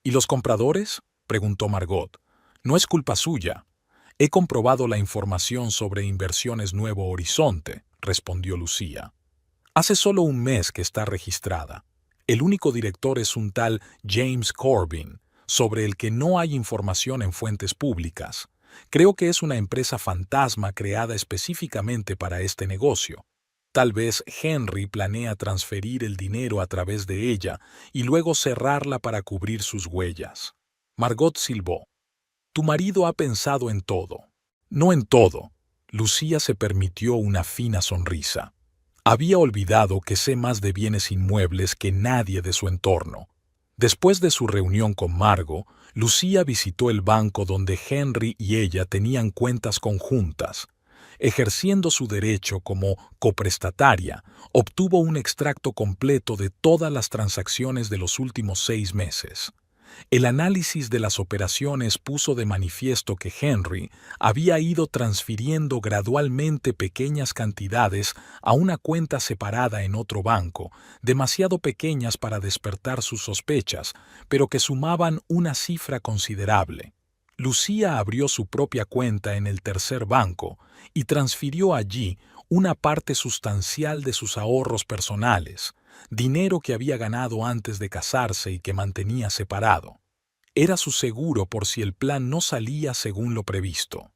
¿Y los compradores?, preguntó Margot. No es culpa suya. He comprobado la información sobre Inversiones Nuevo Horizonte, respondió Lucía. Hace solo un mes que está registrada. El único director es un tal James Corbin, sobre el que no hay información en fuentes públicas. Creo que es una empresa fantasma creada específicamente para este negocio. Tal vez Henry planea transferir el dinero a través de ella y luego cerrarla para cubrir sus huellas. Margot silbó. Tu marido ha pensado en todo. No en todo. Lucía se permitió una fina sonrisa. Había olvidado que sé más de bienes inmuebles que nadie de su entorno. Después de su reunión con Margot, Lucía visitó el banco donde Henry y ella tenían cuentas conjuntas. Ejerciendo su derecho como coprestataria, obtuvo un extracto completo de todas las transacciones de los últimos 6 meses. El análisis de las operaciones puso de manifiesto que Henry había ido transfiriendo gradualmente pequeñas cantidades a una cuenta separada en otro banco, demasiado pequeñas para despertar sus sospechas, pero que sumaban una cifra considerable. Lucía abrió su propia cuenta en el tercer banco y transfirió allí una parte sustancial de sus ahorros personales, dinero que había ganado antes de casarse y que mantenía separado. Era su seguro por si el plan no salía según lo previsto.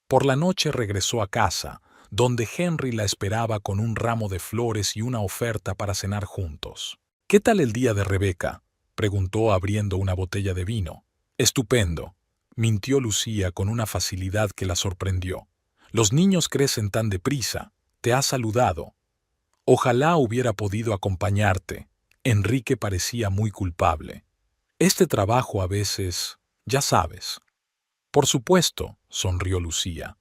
Por la noche regresó a casa, donde Henry la esperaba con un ramo de flores y una oferta para cenar juntos. «¿Qué tal el día de Rebeca?», preguntó abriendo una botella de vino. «Estupendo», mintió Lucía con una facilidad que la sorprendió. «Los niños crecen tan deprisa. Te ha saludado». «Ojalá hubiera podido acompañarte». Enrique parecía muy culpable. «Este trabajo a veces, ya sabes». «Por supuesto», sonrió Lucía.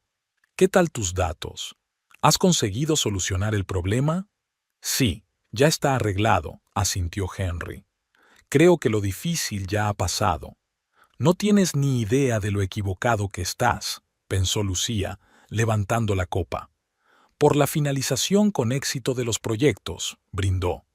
«¿Qué tal tus datos? ¿Has conseguido solucionar el problema?» «Sí, ya está arreglado», asintió Henry. «Creo que lo difícil ya ha pasado». «No tienes ni idea de lo equivocado que estás», pensó Lucía, levantando la copa. «Por la finalización con éxito de los proyectos», brindó.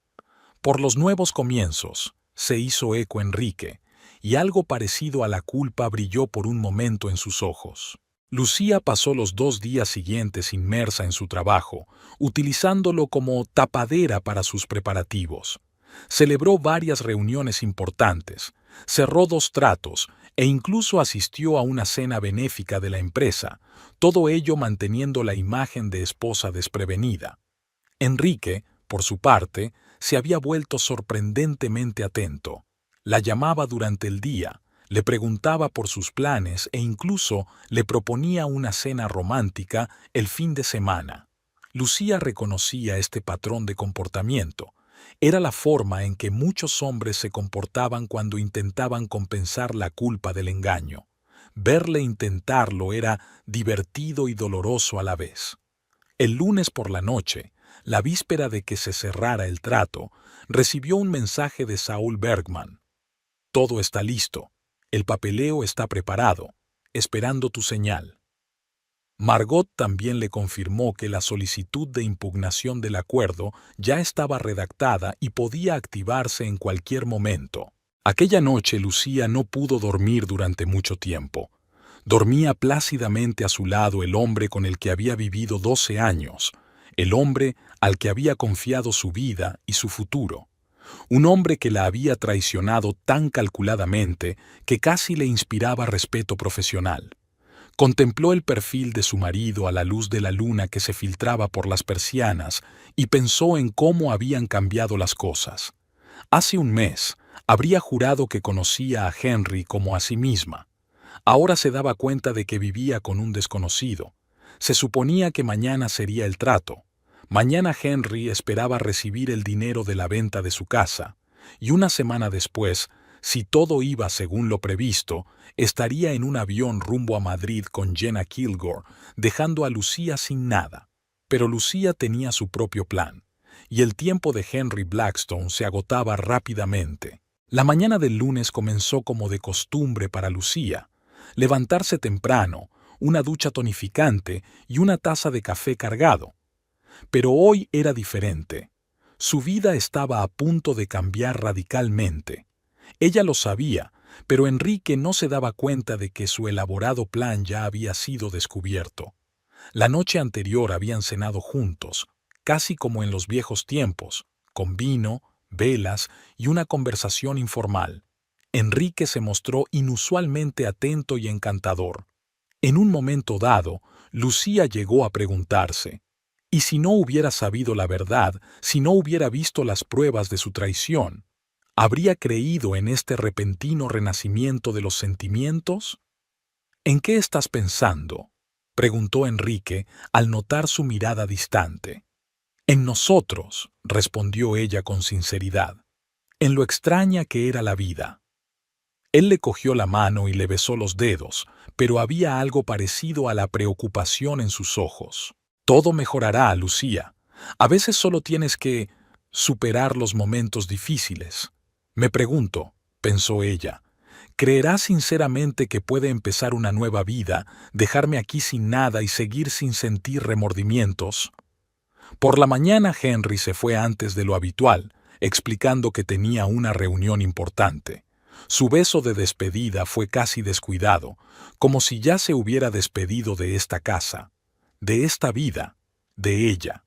«Por los nuevos comienzos», se hizo eco Enrique, y algo parecido a la culpa brilló por un momento en sus ojos. Lucía pasó los 2 días siguientes inmersa en su trabajo, utilizándolo como tapadera para sus preparativos. Celebró varias reuniones importantes, cerró 2 tratos e incluso asistió a una cena benéfica de la empresa, todo ello manteniendo la imagen de esposa desprevenida. Enrique, por su parte, se había vuelto sorprendentemente atento. La llamaba durante el día, le preguntaba por sus planes e incluso le proponía una cena romántica el fin de semana. Lucía reconocía este patrón de comportamiento. Era la forma en que muchos hombres se comportaban cuando intentaban compensar la culpa del engaño. Verle intentarlo era divertido y doloroso a la vez. El lunes por la noche, la víspera de que se cerrara el trato, recibió un mensaje de Saul Bergman. «Todo está listo. El papeleo está preparado, esperando tu señal». Margot también le confirmó que la solicitud de impugnación del acuerdo ya estaba redactada y podía activarse en cualquier momento. Aquella noche Lucía no pudo dormir durante mucho tiempo. Dormía plácidamente a su lado el hombre con el que había vivido 12 años, el hombre al que había confiado su vida y su futuro. Un hombre que la había traicionado tan calculadamente que casi le inspiraba respeto profesional. Contempló el perfil de su marido a la luz de la luna que se filtraba por las persianas y pensó en cómo habían cambiado las cosas. Hace un mes habría jurado que conocía a Henry como a sí misma. Ahora se daba cuenta de que vivía con un desconocido. Se suponía que mañana sería el trato. Mañana Henry esperaba recibir el dinero de la venta de su casa, y una semana después, si todo iba según lo previsto, estaría en un avión rumbo a Madrid con Jenna Kilgore, dejando a Lucía sin nada. Pero Lucía tenía su propio plan, y el tiempo de Henry Blackstone se agotaba rápidamente. La mañana del lunes comenzó como de costumbre para Lucía. Levantarse temprano, una ducha tonificante y una taza de café cargado. Pero hoy era diferente. Su vida estaba a punto de cambiar radicalmente. Ella lo sabía, pero Enrique no se daba cuenta de que su elaborado plan ya había sido descubierto. La noche anterior habían cenado juntos, casi como en los viejos tiempos, con vino, velas y una conversación informal. Enrique se mostró inusualmente atento y encantador. En un momento dado, Lucía llegó a preguntarse, ¿y si no hubiera sabido la verdad, si no hubiera visto las pruebas de su traición? ¿Habría creído en este repentino renacimiento de los sentimientos? ¿En qué estás pensando?, preguntó Enrique al notar su mirada distante. En nosotros, respondió ella con sinceridad, en lo extraña que era la vida. Él le cogió la mano y le besó los dedos, pero había algo parecido a la preocupación en sus ojos. Todo mejorará, Lucía. A veces solo tienes que superar los momentos difíciles. Me pregunto, pensó ella, ¿creerás sinceramente que puede empezar una nueva vida, dejarme aquí sin nada y seguir sin sentir remordimientos? Por la mañana Henry se fue antes de lo habitual, explicando que tenía una reunión importante. Su beso de despedida fue casi descuidado, como si ya se hubiera despedido de esta casa, de esta vida, de ella.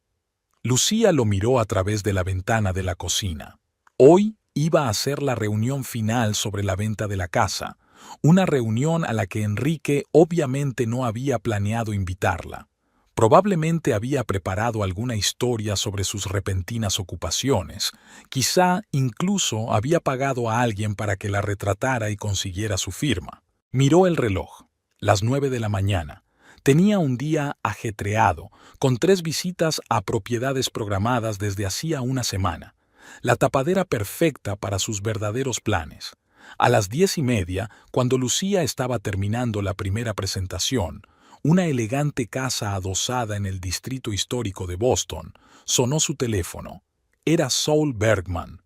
Lucía lo miró a través de la ventana de la cocina. Hoy iba a ser la reunión final sobre la venta de la casa, una reunión a la que Enrique obviamente no había planeado invitarla. Probablemente había preparado alguna historia sobre sus repentinas ocupaciones. Quizá incluso había pagado a alguien para que la retratara y consiguiera su firma. Miró el reloj. Las 9 de la mañana. Tenía un día ajetreado, con 3 visitas a propiedades programadas desde hacía una semana. La tapadera perfecta para sus verdaderos planes. A las 10:30, cuando Lucía estaba terminando la primera presentación, una elegante casa adosada en el distrito histórico de Boston, sonó su teléfono. Era Saul Bergman.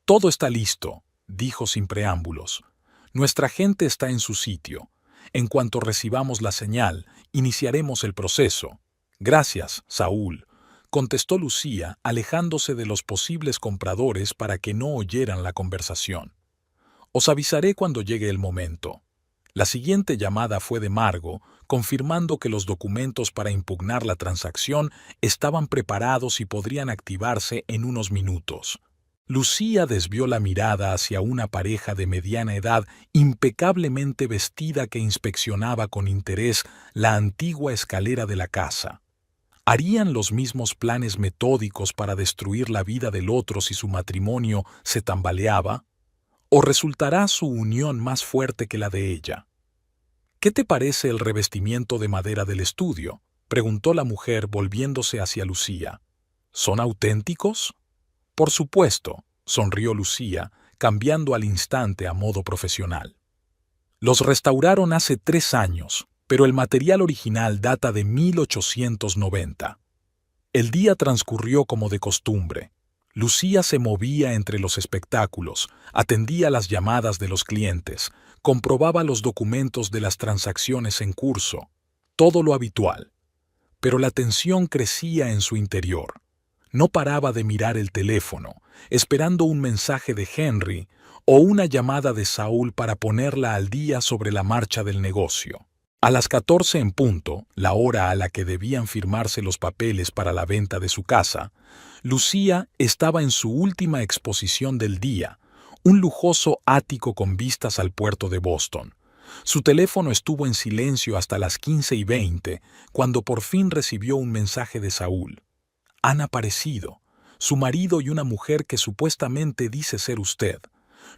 «Todo está listo», dijo sin preámbulos. «Nuestra gente está en su sitio. En cuanto recibamos la señal, iniciaremos el proceso». «Gracias, Saúl», contestó Lucía, alejándose de los posibles compradores para que no oyeran la conversación. «Os avisaré cuando llegue el momento». La siguiente llamada fue de Margo, confirmando que los documentos para impugnar la transacción estaban preparados y podrían activarse en unos minutos. Lucía desvió la mirada hacia una pareja de mediana edad impecablemente vestida que inspeccionaba con interés la antigua escalera de la casa. ¿Harían los mismos planes metódicos para destruir la vida del otro si su matrimonio se tambaleaba? ¿O resultará su unión más fuerte que la de ella? «¿Qué te parece el revestimiento de madera del estudio?», preguntó la mujer volviéndose hacia Lucía. «¿Son auténticos?». «Por supuesto», sonrió Lucía, cambiando al instante a modo profesional. «Los restauraron hace 3 años, pero el material original data de 1890. El día transcurrió como de costumbre. Lucía se movía entre los espectáculos, atendía las llamadas de los clientes, comprobaba los documentos de las transacciones en curso, todo lo habitual. Pero la tensión crecía en su interior. No paraba de mirar el teléfono, esperando un mensaje de Henry o una llamada de Saúl para ponerla al día sobre la marcha del negocio. A las 14 en punto, la hora a la que debían firmarse los papeles para la venta de su casa, Lucía estaba en su última exposición del día, un lujoso ático con vistas al puerto de Boston. Su teléfono estuvo en silencio hasta las 15:20, cuando por fin recibió un mensaje de Saúl. «Han aparecido, su marido y una mujer que supuestamente dice ser usted.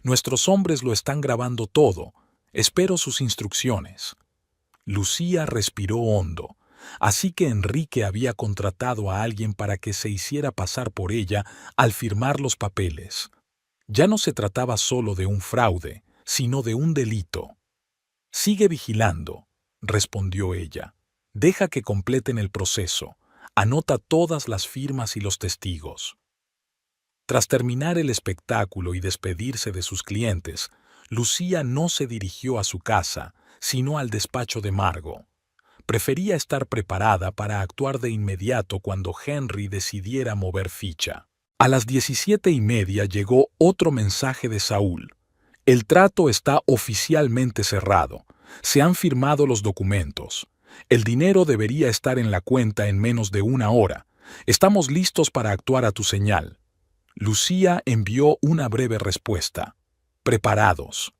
Nuestros hombres lo están grabando todo. Espero sus instrucciones. Lucía respiró hondo. Así que Enrique había contratado a alguien para que se hiciera pasar por ella al firmar los papeles. Ya no se trataba solo de un fraude, sino de un delito. Sigue vigilando, respondió ella. Deja que completen el proceso. Anota todas las firmas y los testigos. Tras terminar el espectáculo y despedirse de sus clientes, Lucía no se dirigió a su casa, sino al despacho de Margot. Prefería estar preparada para actuar de inmediato cuando Henry decidiera mover ficha. A las 17:30 llegó otro mensaje de Saúl. El trato está oficialmente cerrado. Se han firmado los documentos. El dinero debería estar en la cuenta en menos de una hora. Estamos listos para actuar a tu señal. Lucía envió una breve respuesta. Preparados.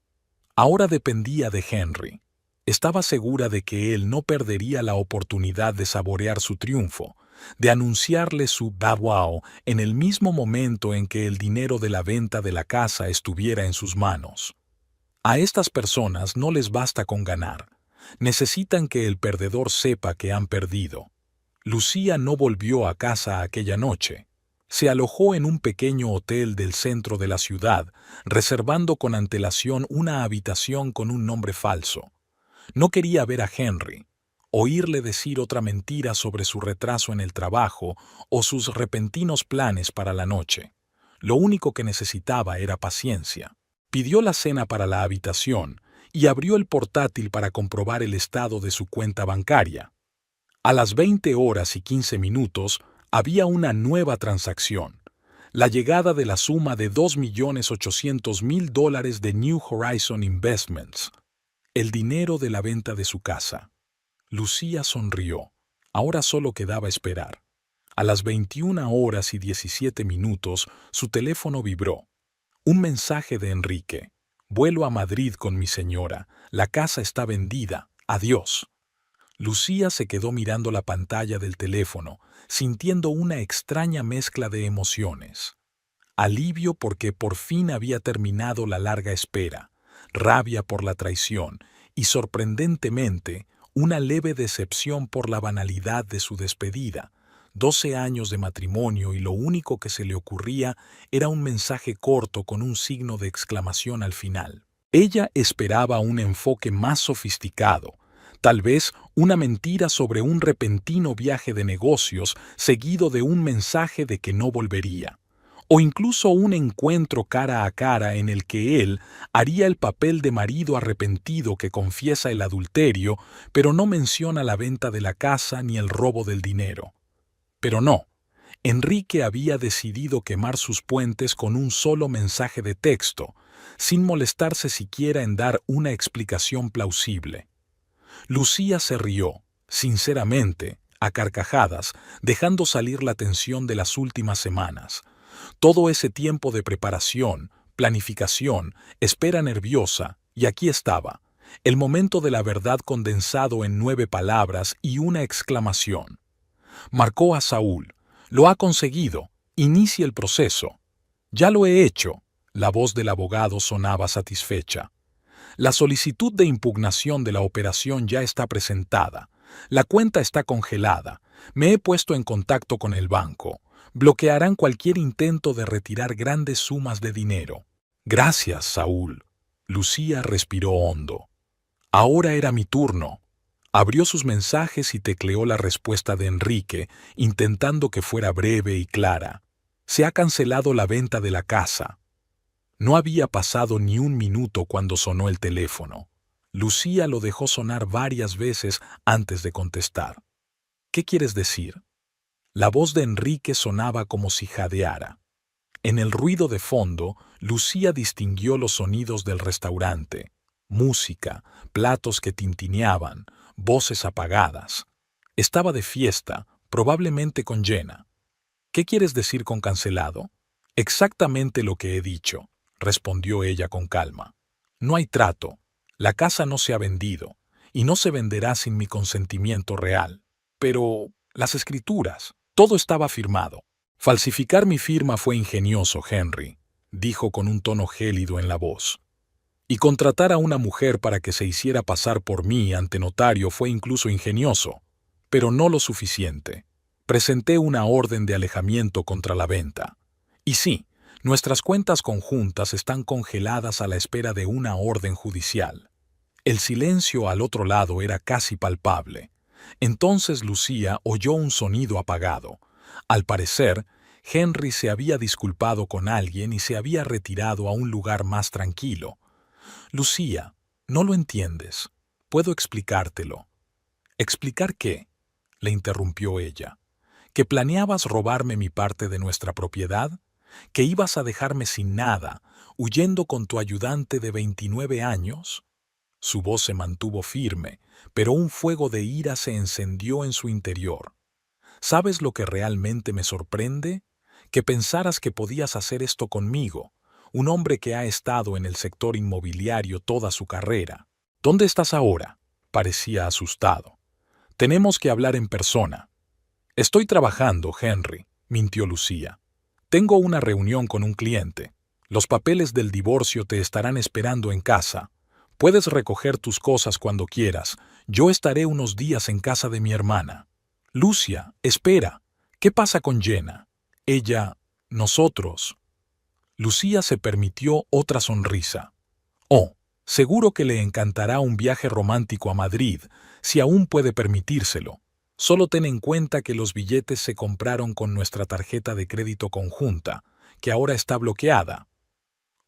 Ahora dependía de Henry. Estaba segura de que él no perdería la oportunidad de saborear su triunfo, de anunciarle su wow en el mismo momento en que el dinero de la venta de la casa estuviera en sus manos. A estas personas no les basta con ganar. Necesitan que el perdedor sepa que han perdido. Lucía no volvió a casa aquella noche. Se alojó en un pequeño hotel del centro de la ciudad, reservando con antelación una habitación con un nombre falso. No quería ver a Henry, oírle decir otra mentira sobre su retraso en el trabajo o sus repentinos planes para la noche. Lo único que necesitaba era paciencia. Pidió la cena para la habitación y abrió el portátil para comprobar el estado de su cuenta bancaria. A las 20:15 había una nueva transacción. La llegada de la suma de $2.800.000 de New Horizon Investments. El dinero de la venta de su casa. Lucía sonrió. Ahora solo quedaba esperar. A las 21:17 su teléfono vibró. Un mensaje de Enrique. Vuelo a Madrid con mi señora. La casa está vendida. Adiós. Lucía se quedó mirando la pantalla del teléfono, sintiendo una extraña mezcla de emociones. Alivio porque por fin había terminado la larga espera, rabia por la traición y, sorprendentemente, una leve decepción por la banalidad de su despedida. 12 años de matrimonio y lo único que se le ocurría era un mensaje corto con un signo de exclamación al final. Ella esperaba un enfoque más sofisticado, tal vez una mentira sobre un repentino viaje de negocios seguido de un mensaje de que no volvería, o incluso un encuentro cara a cara en el que él haría el papel de marido arrepentido que confiesa el adulterio, pero no menciona la venta de la casa ni el robo del dinero. Pero no, Enrique había decidido quemar sus puentes con un solo mensaje de texto, sin molestarse siquiera en dar una explicación plausible. Lucía se rió, sinceramente, a carcajadas, dejando salir la tensión de las últimas semanas. Todo ese tiempo de preparación, planificación, espera nerviosa, y aquí estaba, el momento de la verdad condensado en 9 palabras y una exclamación. Marcó a Saúl. Lo ha conseguido. Inicie el proceso. Ya lo he hecho. La voz del abogado sonaba satisfecha. La solicitud de impugnación de la operación ya está presentada. La cuenta está congelada. Me he puesto en contacto con el banco. Bloquearán cualquier intento de retirar grandes sumas de dinero. Gracias, Saúl. Lucía respiró hondo. Ahora era mi turno. Abrió sus mensajes y tecleó la respuesta de Enrique, intentando que fuera breve y clara. Se ha cancelado la venta de la casa. No había pasado ni un minuto cuando sonó el teléfono. Lucía lo dejó sonar varias veces antes de contestar. ¿Qué quieres decir? La voz de Enrique sonaba como si jadeara. En el ruido de fondo, Lucía distinguió los sonidos del restaurante. Música, platos que tintineaban, voces apagadas. Estaba de fiesta, probablemente con Jenna. ¿Qué quieres decir con cancelado? Exactamente lo que he dicho, respondió ella con calma. No hay trato. La casa no se ha vendido, y no se venderá sin mi consentimiento real. Pero las escrituras, todo estaba firmado. Falsificar mi firma fue ingenioso, Henry, dijo con un tono gélido en la voz. Y contratar a una mujer para que se hiciera pasar por mí ante notario fue incluso ingenioso, pero no lo suficiente. Presenté una orden de alejamiento contra la venta. Y sí, nuestras cuentas conjuntas están congeladas a la espera de una orden judicial. El silencio al otro lado era casi palpable. Entonces Lucía oyó un sonido apagado. Al parecer, Henry se había disculpado con alguien y se había retirado a un lugar más tranquilo. Lucía, no lo entiendes. Puedo explicártelo. ¿Explicar qué? Le interrumpió ella. ¿Que planeabas robarme mi parte de nuestra propiedad? ¿Que ibas a dejarme sin nada, huyendo con tu ayudante de 29 años? Su voz se mantuvo firme, pero un fuego de ira se encendió en su interior. ¿Sabes lo que realmente me sorprende? Que pensaras que podías hacer esto conmigo, un hombre que ha estado en el sector inmobiliario toda su carrera. ¿Dónde estás ahora? Parecía asustado. Tenemos que hablar en persona. Estoy trabajando, Henry, mintió Lucía. Tengo una reunión con un cliente. Los papeles del divorcio te estarán esperando en casa. Puedes recoger tus cosas cuando quieras. Yo estaré unos días en casa de mi hermana. Lucia, espera. ¿Qué pasa con Jenna? Ella, nosotros. Lucía se permitió otra sonrisa. Oh, seguro que le encantará un viaje romántico a Madrid, si aún puede permitírselo. Solo ten en cuenta que los billetes se compraron con nuestra tarjeta de crédito conjunta, que ahora está bloqueada.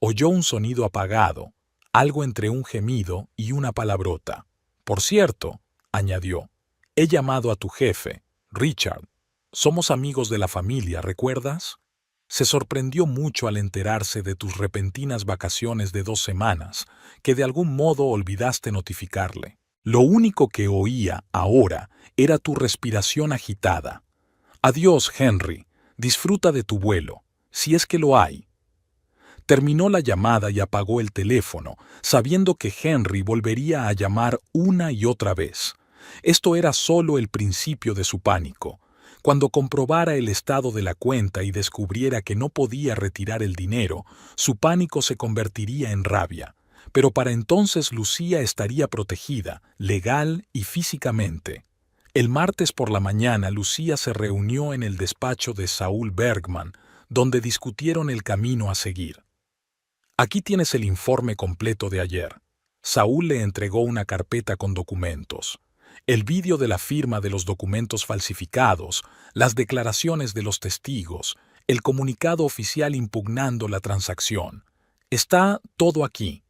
Oyó un sonido apagado, algo entre un gemido y una palabrota. Por cierto, añadió, he llamado a tu jefe, Richard. Somos amigos de la familia, ¿recuerdas? Se sorprendió mucho al enterarse de tus repentinas vacaciones de 2 semanas, que de algún modo olvidaste notificarle. Lo único que oía ahora era tu respiración agitada. Adiós, Henry. Disfruta de tu vuelo, si es que lo hay. Terminó la llamada y apagó el teléfono, sabiendo que Henry volvería a llamar una y otra vez. Esto era solo el principio de su pánico. Cuando comprobara el estado de la cuenta y descubriera que no podía retirar el dinero, su pánico se convertiría en rabia. Pero para entonces Lucía estaría protegida, legal y físicamente. El martes por la mañana Lucía se reunió en el despacho de Saúl Bergman, donde discutieron el camino a seguir. Aquí tienes el informe completo de ayer. Saúl le entregó una carpeta con documentos. El vídeo de la firma de los documentos falsificados, las declaraciones de los testigos, el comunicado oficial impugnando la transacción. Está todo aquí.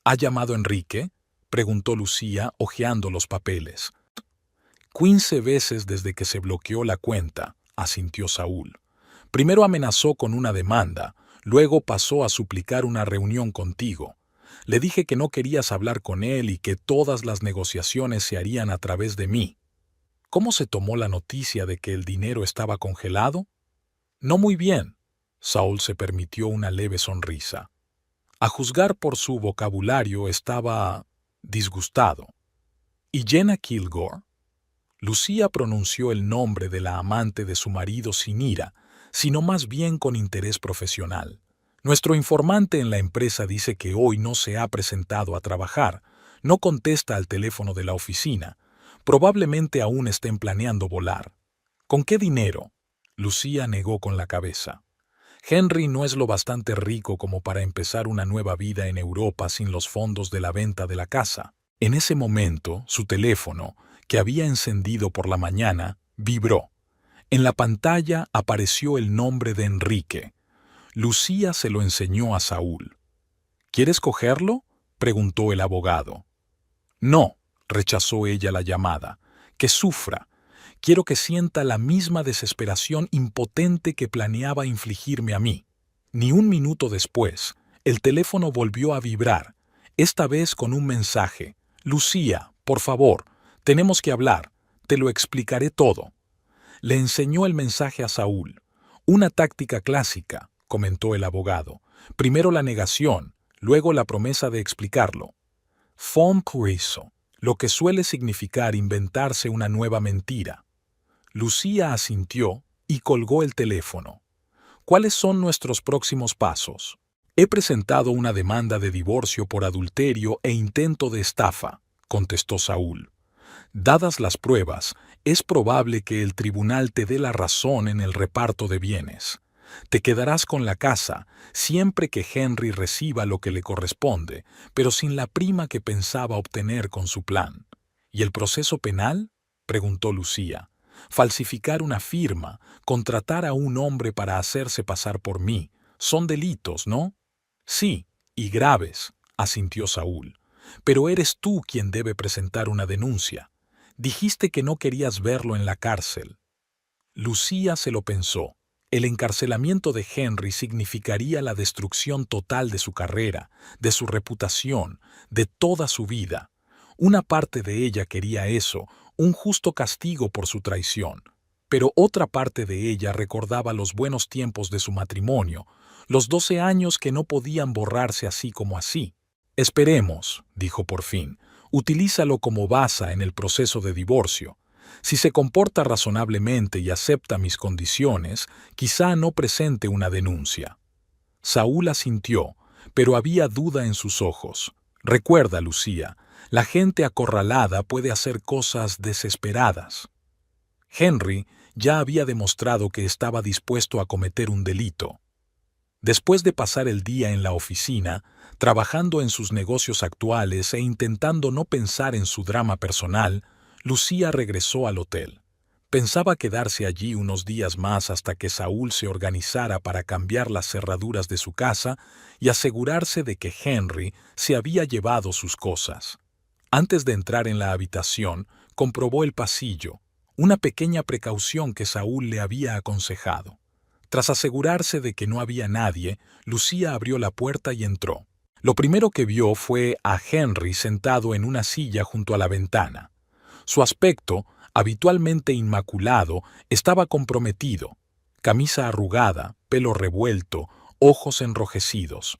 ¿Ha llamado Enrique? Preguntó Lucía, hojeando los papeles. 15 veces desde que se bloqueó la cuenta, asintió Saúl. Primero amenazó con una demanda, luego pasó a suplicar una reunión contigo. Le dije que no querías hablar con él y que todas las negociaciones se harían a través de mí. ¿Cómo se tomó la noticia de que el dinero estaba congelado? No muy bien. Saúl se permitió una leve sonrisa. A juzgar por su vocabulario estaba disgustado. ¿Y Jenna Kilgore? Lucía pronunció el nombre de la amante de su marido sin ira, sino más bien con interés profesional. Nuestro informante en la empresa dice que hoy no se ha presentado a trabajar, no contesta al teléfono de la oficina. Probablemente aún estén planeando volar. ¿Con qué dinero? Lucía negó con la cabeza. Henry no es lo bastante rico como para empezar una nueva vida en Europa sin los fondos de la venta de la casa. En ese momento, su teléfono, que había encendido por la mañana, vibró. En la pantalla apareció el nombre de Enrique. Lucía se lo enseñó a Saúl. ¿Quieres cogerlo?, preguntó el abogado. No, rechazó ella la llamada. Que sufra. Quiero que sienta la misma desesperación impotente que planeaba infligirme a mí. Ni un minuto después, el teléfono volvió a vibrar, esta vez con un mensaje. Lucía, por favor, tenemos que hablar. Te lo explicaré todo. Le enseñó el mensaje a Saúl. Una táctica clásica, comentó el abogado. Primero la negación, luego la promesa de explicarlo. Fond cuiso, lo que suele significar inventarse una nueva mentira. Lucía asintió y colgó el teléfono. ¿Cuáles son nuestros próximos pasos? He presentado una demanda de divorcio por adulterio e intento de estafa, contestó Saúl. Dadas las pruebas, es probable que el tribunal te dé la razón en el reparto de bienes. Te quedarás con la casa siempre que Henry reciba lo que le corresponde, pero sin la prima que pensaba obtener con su plan. ¿Y el proceso penal?, preguntó Lucía. Falsificar una firma, contratar a un hombre para hacerse pasar por mí, son delitos, ¿no? Sí, y graves, asintió Saúl. Pero eres tú quien debe presentar una denuncia. Dijiste que no querías verlo en la cárcel. Lucía se lo pensó. El encarcelamiento de Henry significaría la destrucción total de su carrera, de su reputación, de toda su vida. Una parte de ella quería eso, un justo castigo por su traición. Pero otra parte de ella recordaba los buenos tiempos de su matrimonio, los 12 años que no podían borrarse así como así. Esperemos, dijo por fin, utilízalo como base en el proceso de divorcio. Si se comporta razonablemente y acepta mis condiciones, quizá no presente una denuncia. Saúl asintió, pero había duda en sus ojos. Recuerda, Lucía, la gente acorralada puede hacer cosas desesperadas. Henry ya había demostrado que estaba dispuesto a cometer un delito. Después de pasar el día en la oficina, trabajando en sus negocios actuales e intentando no pensar en su drama personal, Lucía regresó al hotel. Pensaba quedarse allí unos días más hasta que Saúl se organizara para cambiar las cerraduras de su casa y asegurarse de que Henry se había llevado sus cosas. Antes de entrar en la habitación, comprobó el pasillo, una pequeña precaución que Saúl le había aconsejado. Tras asegurarse de que no había nadie, Lucía abrió la puerta y entró. Lo primero que vio fue a Henry sentado en una silla junto a la ventana. Su aspecto, habitualmente inmaculado, estaba comprometido. Camisa arrugada, pelo revuelto, ojos enrojecidos.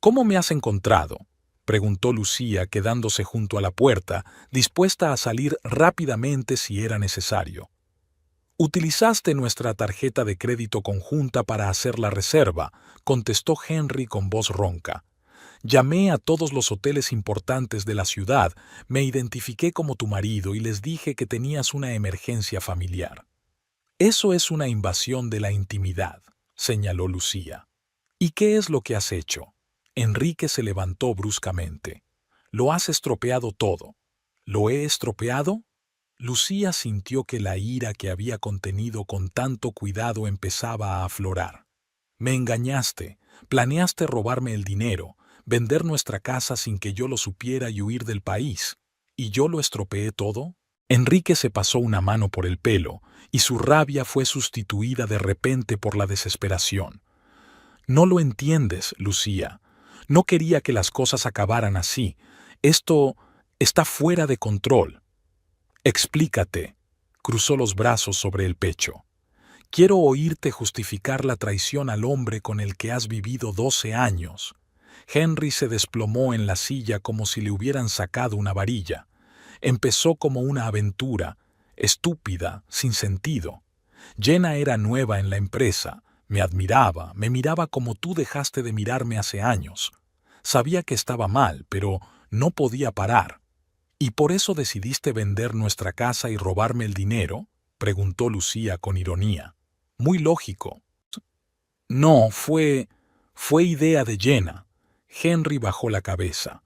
«¿Cómo me has encontrado?», preguntó Lucía, quedándose junto a la puerta, dispuesta a salir rápidamente si era necesario. «Utilizaste nuestra tarjeta de crédito conjunta para hacer la reserva», contestó Henry con voz ronca. «Llamé a todos los hoteles importantes de la ciudad, me identifiqué como tu marido y les dije que tenías una emergencia familiar». «Eso es una invasión de la intimidad», señaló Lucía. «¿Y qué es lo que has hecho?». Enrique se levantó bruscamente. «Lo has estropeado todo». «¿Lo he estropeado?». Lucía sintió que la ira que había contenido con tanto cuidado empezaba a aflorar. «Me engañaste, planeaste robarme el dinero, vender nuestra casa sin que yo lo supiera y huir del país. ¿Y yo lo estropeé todo?». Enrique se pasó una mano por el pelo, y su rabia fue sustituida de repente por la desesperación. «No lo entiendes, Lucía. No quería que las cosas acabaran así. Esto está fuera de control». «Explícate», cruzó los brazos sobre el pecho. «Quiero oírte justificar la traición al hombre con el que has vivido 12 años». Henry se desplomó en la silla como si le hubieran sacado una varilla. Empezó como una aventura, estúpida, sin sentido. Jenna era nueva en la empresa, me admiraba, me miraba como tú dejaste de mirarme hace años. Sabía que estaba mal, pero no podía parar. «¿Y por eso decidiste vender nuestra casa y robarme el dinero?», preguntó Lucía con ironía. «Muy lógico». «No, fue idea de Jenna». Henry bajó la cabeza.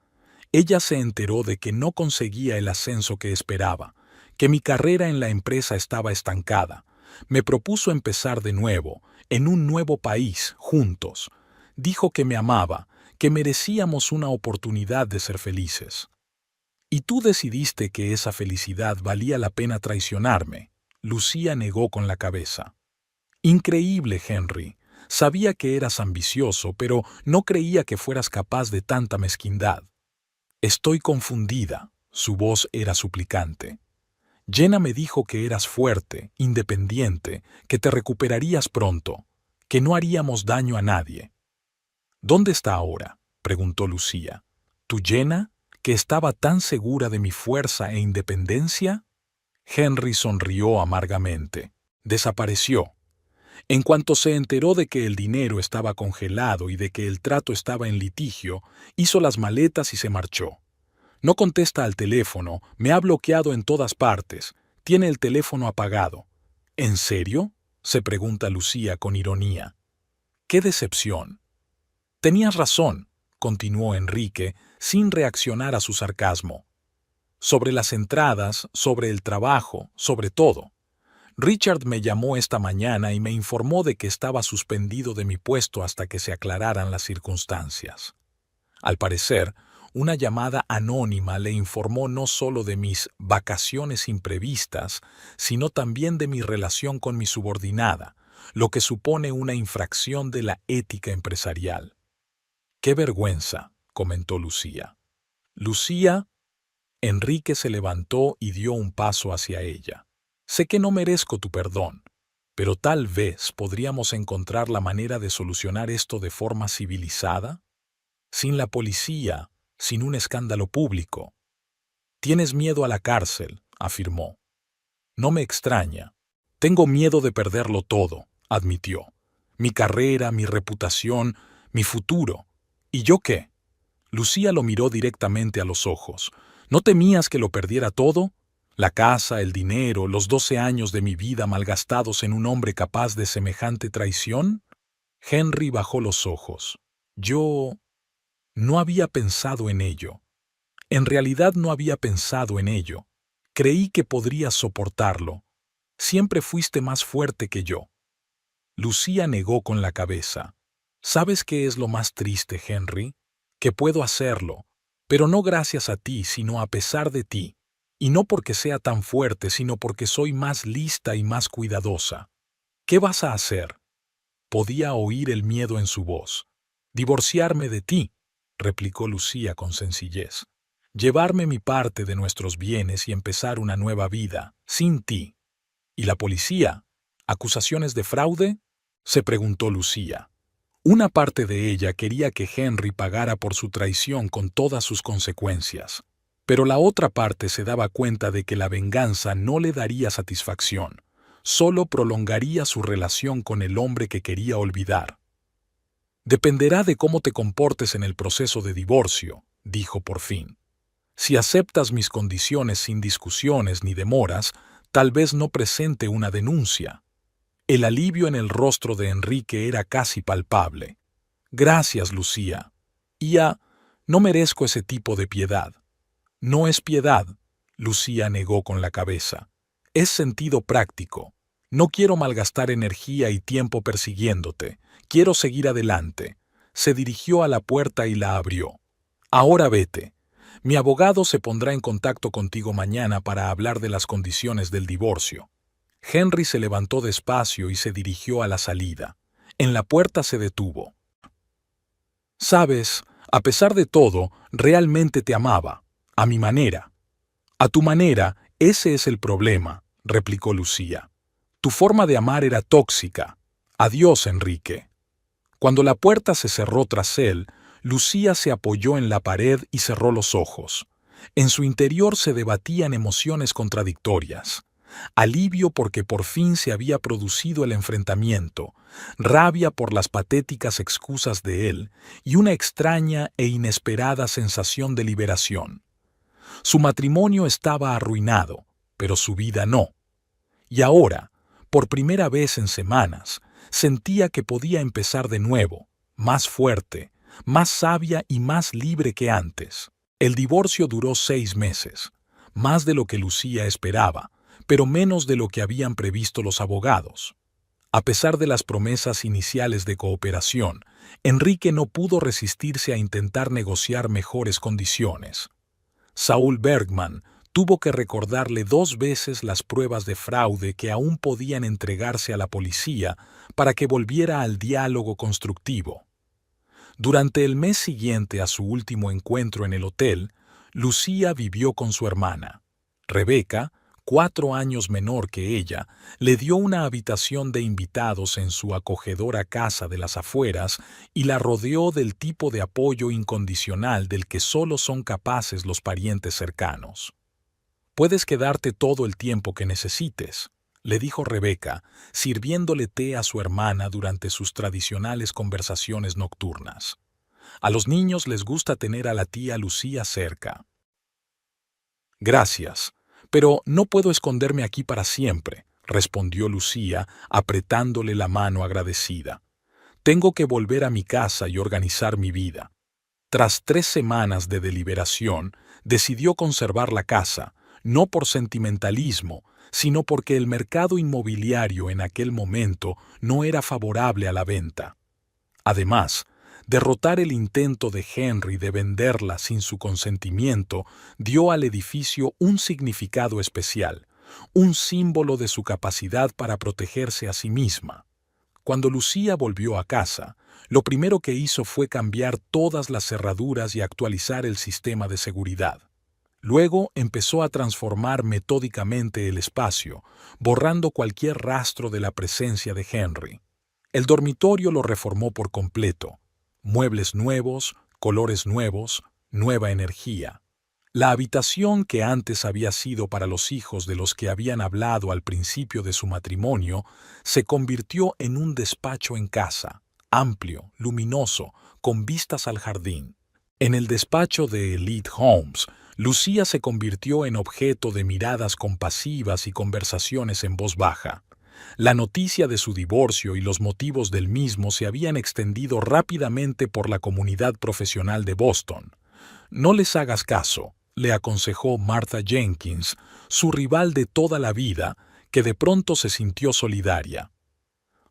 «Ella se enteró de que no conseguía el ascenso que esperaba, que mi carrera en la empresa estaba estancada. Me propuso empezar de nuevo, en un nuevo país, juntos. Dijo que me amaba, que merecíamos una oportunidad de ser felices. Y tú decidiste que esa felicidad valía la pena traicionarme». Lucía negó con la cabeza. «Increíble, Henry. Sabía que eras ambicioso, pero no creía que fueras capaz de tanta mezquindad». «Estoy confundida». Su voz era suplicante. «Jenna me dijo que eras fuerte, independiente, que te recuperarías pronto, que no haríamos daño a nadie». «¿Dónde está ahora?», preguntó Lucía. «¿Tu Jenna, que estaba tan segura de mi fuerza e independencia?». Henry sonrió amargamente. «Desapareció. En cuanto se enteró de que el dinero estaba congelado y de que el trato estaba en litigio, hizo las maletas y se marchó. No contesta al teléfono, me ha bloqueado en todas partes, tiene el teléfono apagado. ¿En serio?, se pregunta Lucía con ironía. ¡Qué decepción! Tenías razón, continuó Enrique, sin reaccionar a su sarcasmo. Sobre las entradas, sobre el trabajo, sobre todo. Richard me llamó esta mañana y me informó de que estaba suspendido de mi puesto hasta que se aclararan las circunstancias. Al parecer, una llamada anónima le informó no solo de mis vacaciones imprevistas, sino también de mi relación con mi subordinada, lo que supone una infracción de la ética empresarial. «Qué vergüenza», comentó Lucía. «Lucía». Enrique se levantó y dio un paso hacia ella. «Sé que no merezco tu perdón, pero tal vez podríamos encontrar la manera de solucionar esto de forma civilizada, sin la policía, sin un escándalo público». «Tienes miedo a la cárcel», afirmó. «No me extraña. Tengo miedo de perderlo todo», admitió. «Mi carrera, mi reputación, mi futuro. ¿Y yo qué?». Lucía lo miró directamente a los ojos. «¿No temías que lo perdiera todo? La casa, el dinero, los 12 años de mi vida malgastados en un hombre capaz de semejante traición». Henry bajó los ojos. «Yo no había pensado en ello. En realidad no había pensado en ello. Creí que podrías soportarlo. Siempre fuiste más fuerte que yo». Lucía negó con la cabeza. «¿Sabes qué es lo más triste, Henry? Que puedo hacerlo, pero no gracias a ti, sino a pesar de ti. Y no porque sea tan fuerte, sino porque soy más lista y más cuidadosa. ¿Qué vas a hacer?». Podía oír el miedo en su voz. «Divorciarme de ti», replicó Lucía con sencillez. «Llevarme mi parte de nuestros bienes y empezar una nueva vida, sin ti». «¿Y la policía? ¿Acusaciones de fraude?», se preguntó Lucía. Una parte de ella quería que Henry pagara por su traición con todas sus consecuencias, pero la otra parte se daba cuenta de que la venganza no le daría satisfacción, solo prolongaría su relación con el hombre que quería olvidar. «Dependerá de cómo te comportes en el proceso de divorcio», dijo por fin. «Si aceptas mis condiciones sin discusiones ni demoras, tal vez no presente una denuncia». El alivio en el rostro de Enrique era casi palpable. «Gracias, Lucía. No merezco ese tipo de piedad». «No es piedad», Lucía negó con la cabeza. «Es sentido práctico. No quiero malgastar energía y tiempo persiguiéndote. Quiero seguir adelante». Se dirigió a la puerta y la abrió. «Ahora vete. Mi abogado se pondrá en contacto contigo mañana para hablar de las condiciones del divorcio». Henry se levantó despacio y se dirigió a la salida. En la puerta se detuvo. «Sabes, a pesar de todo, realmente te amaba. A mi manera». «A tu manera, ese es el problema», replicó Lucía. «Tu forma de amar era tóxica. Adiós, Enrique». Cuando la puerta se cerró tras él, Lucía se apoyó en la pared y cerró los ojos. En su interior se debatían emociones contradictorias. Alivio porque por fin se había producido el enfrentamiento, rabia por las patéticas excusas de él y una extraña e inesperada sensación de liberación. Su matrimonio estaba arruinado, pero su vida no. Y ahora, por primera vez en semanas, sentía que podía empezar de nuevo, más fuerte, más sabia y más libre que antes. El divorcio duró 6 meses, más de lo que Lucía esperaba, pero menos de lo que habían previsto los abogados. A pesar de las promesas iniciales de cooperación, Enrique no pudo resistirse a intentar negociar mejores condiciones. Saúl Bergman tuvo que recordarle 2 veces las pruebas de fraude que aún podían entregarse a la policía para que volviera al diálogo constructivo. Durante el mes siguiente a su último encuentro en el hotel, Lucía vivió con su hermana. Rebeca, 4 años menor que ella, le dio una habitación de invitados en su acogedora casa de las afueras y la rodeó del tipo de apoyo incondicional del que solo son capaces los parientes cercanos. «Puedes quedarte todo el tiempo que necesites», le dijo Rebeca, sirviéndole té a su hermana durante sus tradicionales conversaciones nocturnas. A los niños les gusta tener a la tía Lucía cerca. Gracias, pero no puedo esconderme aquí para siempre, respondió Lucía, apretándole la mano agradecida. Tengo que volver a mi casa y organizar mi vida. Tras 3 semanas de deliberación, decidió conservar la casa, no por sentimentalismo, sino porque el mercado inmobiliario en aquel momento no era favorable a la venta. Además, derrotar el intento de Henry de venderla sin su consentimiento dio al edificio un significado especial, un símbolo de su capacidad para protegerse a sí misma. Cuando Lucía volvió a casa, lo primero que hizo fue cambiar todas las cerraduras y actualizar el sistema de seguridad. Luego empezó a transformar metódicamente el espacio, borrando cualquier rastro de la presencia de Henry. El dormitorio lo reformó por completo. Muebles nuevos, colores nuevos, nueva energía. La habitación que antes había sido para los hijos de los que habían hablado al principio de su matrimonio se convirtió en un despacho en casa, amplio, luminoso, con vistas al jardín. En el despacho de Elite Homes, Lucía se convirtió en objeto de miradas compasivas y conversaciones en voz baja. La noticia de su divorcio y los motivos del mismo se habían extendido rápidamente por la comunidad profesional de Boston. No les hagas caso, le aconsejó Martha Jenkins, su rival de toda la vida, que de pronto se sintió solidaria.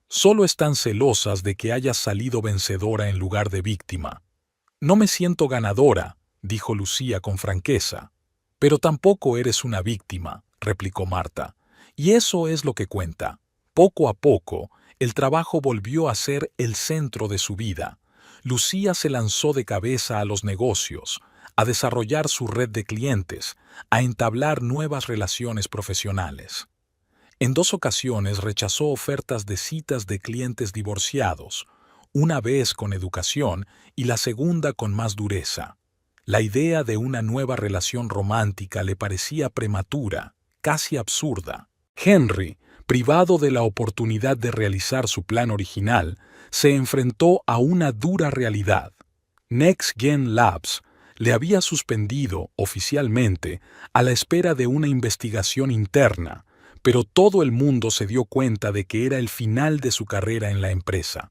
Solo están celosas de que hayas salido vencedora en lugar de víctima. No me siento ganadora, dijo Lucía con franqueza. Pero tampoco eres una víctima, replicó Marta. Y eso es lo que cuenta. Poco a poco, el trabajo volvió a ser el centro de su vida. Lucía se lanzó de cabeza a los negocios, a desarrollar su red de clientes, a entablar nuevas relaciones profesionales. En 2 ocasiones rechazó ofertas de citas de clientes divorciados, una vez con educación y la segunda con más dureza. La idea de una nueva relación romántica le parecía prematura, casi absurda. Henry, privado de la oportunidad de realizar su plan original, se enfrentó a una dura realidad. Next Gen Labs le había suspendido oficialmente a la espera de una investigación interna, pero todo el mundo se dio cuenta de que era el final de su carrera en la empresa.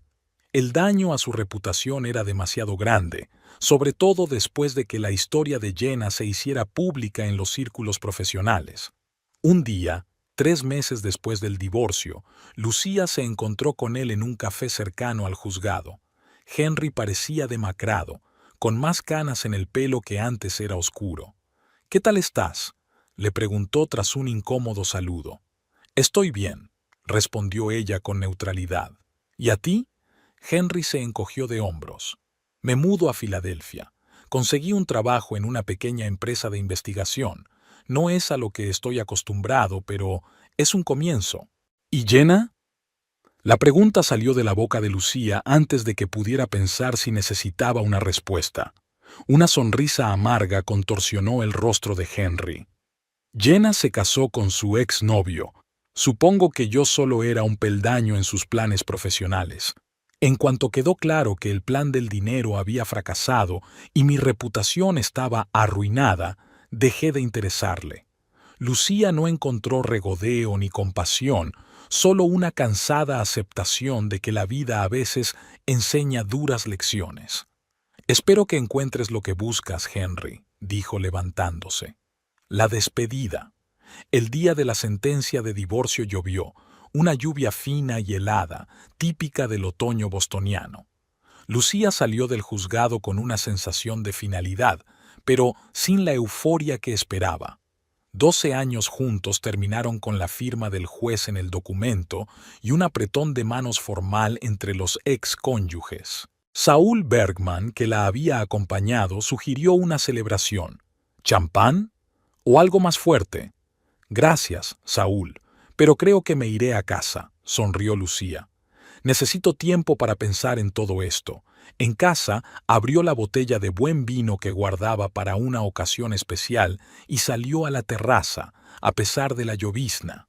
El daño a su reputación era demasiado grande, sobre todo después de que la historia de Jenna se hiciera pública en los círculos profesionales. Un día, 3 meses después del divorcio, Lucía se encontró con él en un café cercano al juzgado. Henry parecía demacrado, con más canas en el pelo que antes era oscuro. «¿Qué tal estás?», le preguntó tras un incómodo saludo. «Estoy bien», respondió ella con neutralidad. «¿Y a ti?». Henry se encogió de hombros. «Me mudo a Filadelfia. Conseguí un trabajo en una pequeña empresa de investigación. No es a lo que estoy acostumbrado, pero es un comienzo». «¿Y Jenna?». La pregunta salió de la boca de Lucía antes de que pudiera pensar si necesitaba una respuesta. Una sonrisa amarga contorsionó el rostro de Henry. «Jenna se casó con su exnovio. Supongo que yo solo era un peldaño en sus planes profesionales. En cuanto quedó claro que el plan del dinero había fracasado y mi reputación estaba arruinada, dejé de interesarle». Lucía no encontró regodeo ni compasión, solo una cansada aceptación de que la vida a veces enseña duras lecciones. «Espero que encuentres lo que buscas, Henry», dijo levantándose. La despedida. El día de la sentencia de divorcio llovió, una lluvia fina y helada, típica del otoño bostoniano. Lucía salió del juzgado con una sensación de finalidad, pero sin la euforia que esperaba. 12 años juntos terminaron con la firma del juez en el documento y un apretón de manos formal entre los ex-cónyuges. Saúl Bergman, que la había acompañado, sugirió una celebración. ¿Champán? ¿O algo más fuerte? «Gracias, Saúl, pero creo que me iré a casa», sonrió Lucía. «Necesito tiempo para pensar en todo esto». En casa abrió la botella de buen vino que guardaba para una ocasión especial y salió a la terraza, a pesar de la llovizna.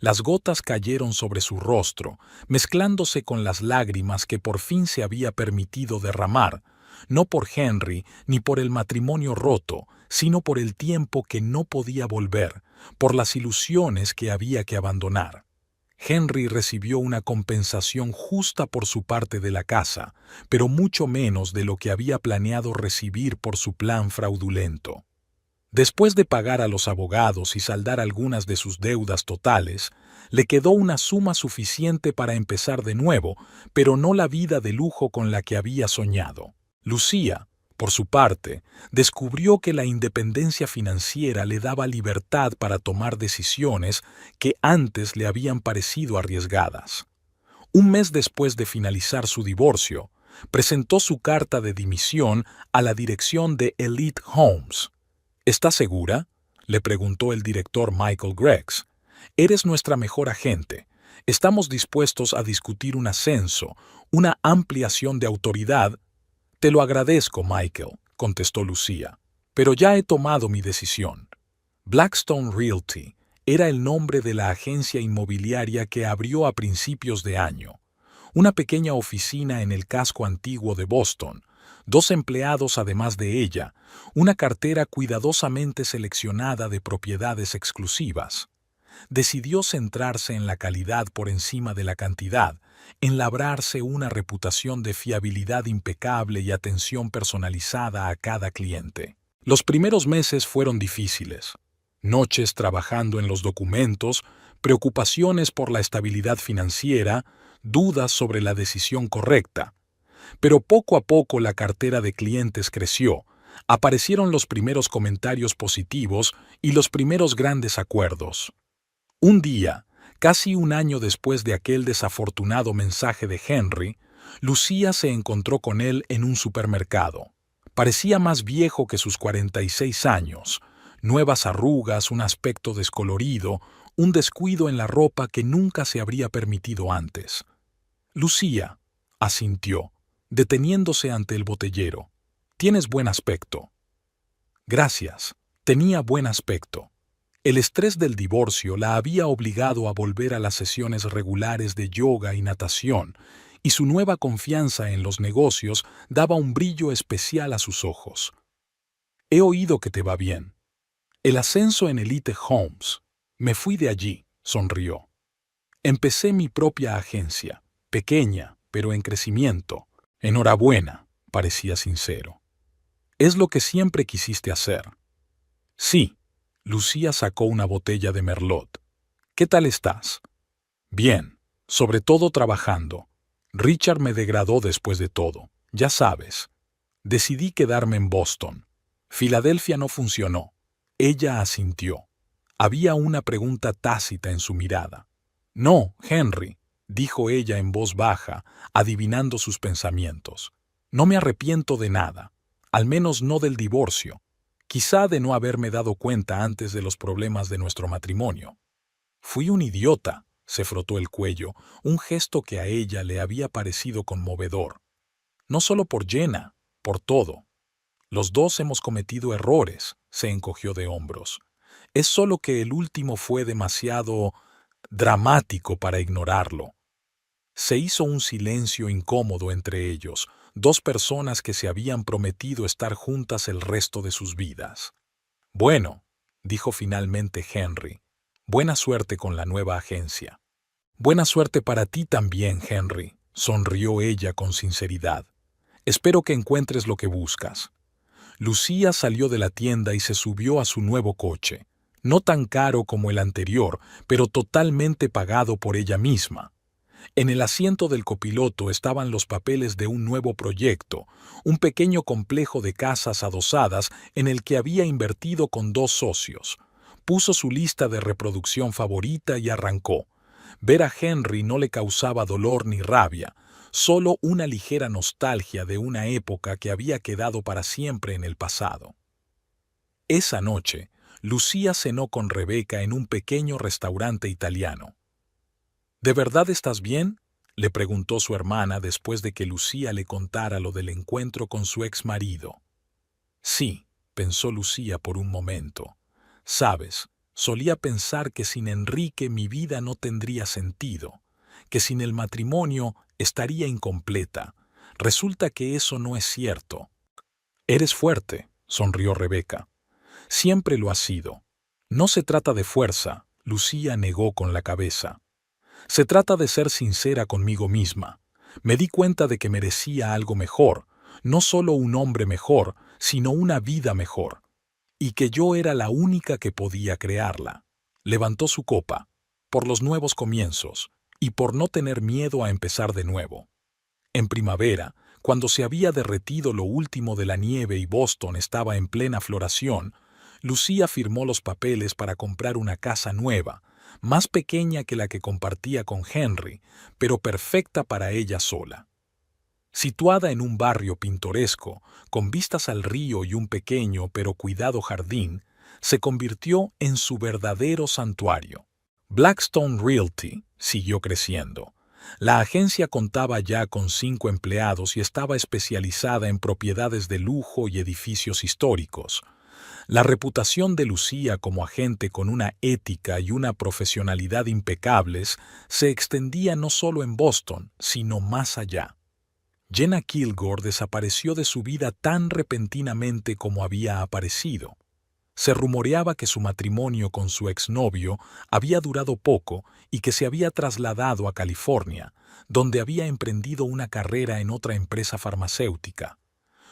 Las gotas cayeron sobre su rostro, mezclándose con las lágrimas que por fin se había permitido derramar, no por Henry ni por el matrimonio roto, sino por el tiempo que no podía volver, por las ilusiones que había que abandonar. Henry recibió una compensación justa por su parte de la casa, pero mucho menos de lo que había planeado recibir por su plan fraudulento. Después de pagar a los abogados y saldar algunas de sus deudas totales, le quedó una suma suficiente para empezar de nuevo, pero no la vida de lujo con la que había soñado. Lucía, por su parte, descubrió que la independencia financiera le daba libertad para tomar decisiones que antes le habían parecido arriesgadas. Un mes después de finalizar su divorcio, presentó su carta de dimisión a la dirección de Elite Homes. ¿Estás segura?, le preguntó el director Michael Greggs. Eres nuestra mejor agente. Estamos dispuestos a discutir un ascenso, una ampliación de autoridad. Te lo agradezco, Michael, contestó Lucía, pero ya he tomado mi decisión. Blackstone Realty era el nombre de la agencia inmobiliaria que abrió a principios de año. Una pequeña oficina en el casco antiguo de Boston, 2 empleados además de ella, una cartera cuidadosamente seleccionada de propiedades exclusivas. Decidió centrarse en la calidad por encima de la cantidad, en labrarse una reputación de fiabilidad impecable y atención personalizada a cada cliente. Los primeros meses fueron difíciles. Noches trabajando en los documentos, preocupaciones por la estabilidad financiera, dudas sobre la decisión correcta. Pero poco a poco la cartera de clientes creció, aparecieron los primeros comentarios positivos y los primeros grandes acuerdos. Un día, casi un año después de aquel desafortunado mensaje de Henry, Lucía se encontró con él en un supermercado. Parecía más viejo que sus 46 años, nuevas arrugas, un aspecto descolorido, un descuido en la ropa que nunca se habría permitido antes. Lucía, asintió, deteniéndose ante el botellero. Tienes buen aspecto. Gracias, tenía buen aspecto. El estrés del divorcio la había obligado a volver a las sesiones regulares de yoga y natación, y su nueva confianza en los negocios daba un brillo especial a sus ojos. He oído que te va bien. El ascenso en Elite Homes. Me fui de allí, sonrió. Empecé mi propia agencia, pequeña, pero en crecimiento. Enhorabuena, parecía sincero. Es lo que siempre quisiste hacer. Sí. Lucía sacó una botella de Merlot. ¿Qué tal estás? Bien, sobre todo trabajando. Richard me degradó después de todo, ya sabes. Decidí quedarme en Boston. Filadelfia no funcionó. Ella asintió. Había una pregunta tácita en su mirada. No, Henry, dijo ella en voz baja, adivinando sus pensamientos. No me arrepiento de nada, al menos no del divorcio. Quizá de no haberme dado cuenta antes de los problemas de nuestro matrimonio. Fui un idiota, se frotó el cuello, un gesto que a ella le había parecido conmovedor. No solo por Jenna, por todo. Los dos hemos cometido errores, se encogió de hombros. Es solo que el último fue demasiado dramático para ignorarlo. Se hizo un silencio incómodo entre ellos, 2 personas que se habían prometido estar juntas el resto de sus vidas. Bueno, dijo finalmente Henry, buena suerte con la nueva agencia. Buena suerte para ti también, Henry, sonrió ella con sinceridad. Espero que encuentres lo que buscas. Lucía salió de la tienda y se subió a su nuevo coche, no tan caro como el anterior, pero totalmente pagado por ella misma. En el asiento del copiloto estaban los papeles de un nuevo proyecto, un pequeño complejo de casas adosadas en el que había invertido con 2 socios. Puso su lista de reproducción favorita y arrancó. Ver a Henry no le causaba dolor ni rabia, solo una ligera nostalgia de una época que había quedado para siempre en el pasado. Esa noche, Lucía cenó con Rebeca en un pequeño restaurante italiano. ¿De verdad estás bien?, le preguntó su hermana después de que Lucía le contara lo del encuentro con su exmarido. Sí, pensó Lucía por un momento. Sabes, Solía pensar que sin Enrique mi vida no tendría sentido, que sin el matrimonio estaría incompleta. Resulta que eso no es cierto. Eres fuerte, sonrió Rebeca. Siempre lo has sido. No se trata de fuerza, Lucía negó con la cabeza. Se trata de ser sincera conmigo misma. Me di cuenta de que merecía algo mejor, no solo un hombre mejor, sino una vida mejor, y que yo era la única que podía crearla. Levantó su copa, por los nuevos comienzos, y por no tener miedo a empezar de nuevo. En primavera, cuando se había derretido lo último de la nieve y Boston estaba en plena floración, Lucía firmó los papeles para comprar una casa nueva, más pequeña que la que compartía con Henry, pero perfecta para ella sola. Situada en un barrio pintoresco, con vistas al río y un pequeño pero cuidado jardín, se convirtió en su verdadero santuario. Blackstone Realty siguió creciendo. La agencia contaba ya con 5 empleados y estaba especializada en propiedades de lujo y edificios históricos. La reputación de Lucía como agente con una ética y una profesionalidad impecables se extendía no solo en Boston, sino más allá. Jenna Kilgore desapareció de su vida tan repentinamente como había aparecido. Se rumoreaba que su matrimonio con su exnovio había durado poco y que se había trasladado a California, donde había emprendido una carrera en otra empresa farmacéutica.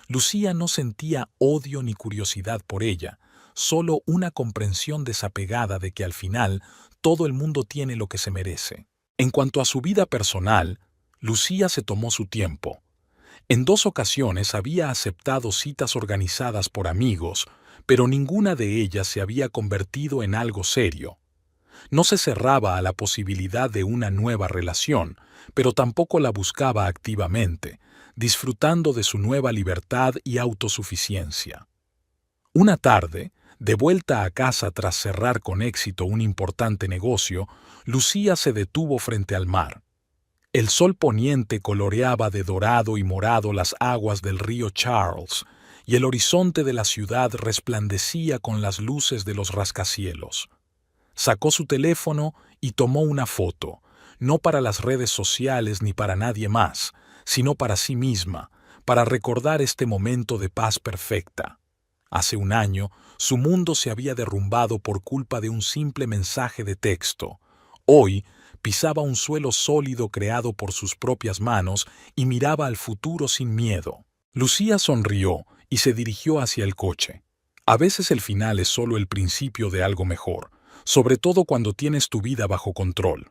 Lucía no sentía odio ni curiosidad por ella, solo una comprensión desapegada de que al final todo el mundo tiene lo que se merece. En cuanto a su vida personal, Lucía se tomó su tiempo. En 2 ocasiones había aceptado citas organizadas por amigos, pero ninguna de ellas se había convertido en algo serio. No se cerraba a la posibilidad de una nueva relación, pero tampoco la buscaba activamente, disfrutando de su nueva libertad y autosuficiencia. Una tarde, de vuelta a casa tras cerrar con éxito un importante negocio, Lucía se detuvo frente al mar. El sol poniente coloreaba de dorado y morado las aguas del río Charles, y el horizonte de la ciudad resplandecía con las luces de los rascacielos. Sacó su teléfono y tomó una foto, no para las redes sociales ni para nadie más, sino para sí misma, para recordar este momento de paz perfecta. Hace un año, su mundo se había derrumbado por culpa de un simple mensaje de texto. Hoy, pisaba un suelo sólido creado por sus propias manos y miraba al futuro sin miedo. Lucía sonrió y se dirigió hacia el coche. A veces el final es solo el principio de algo mejor, sobre todo cuando tienes tu vida bajo control.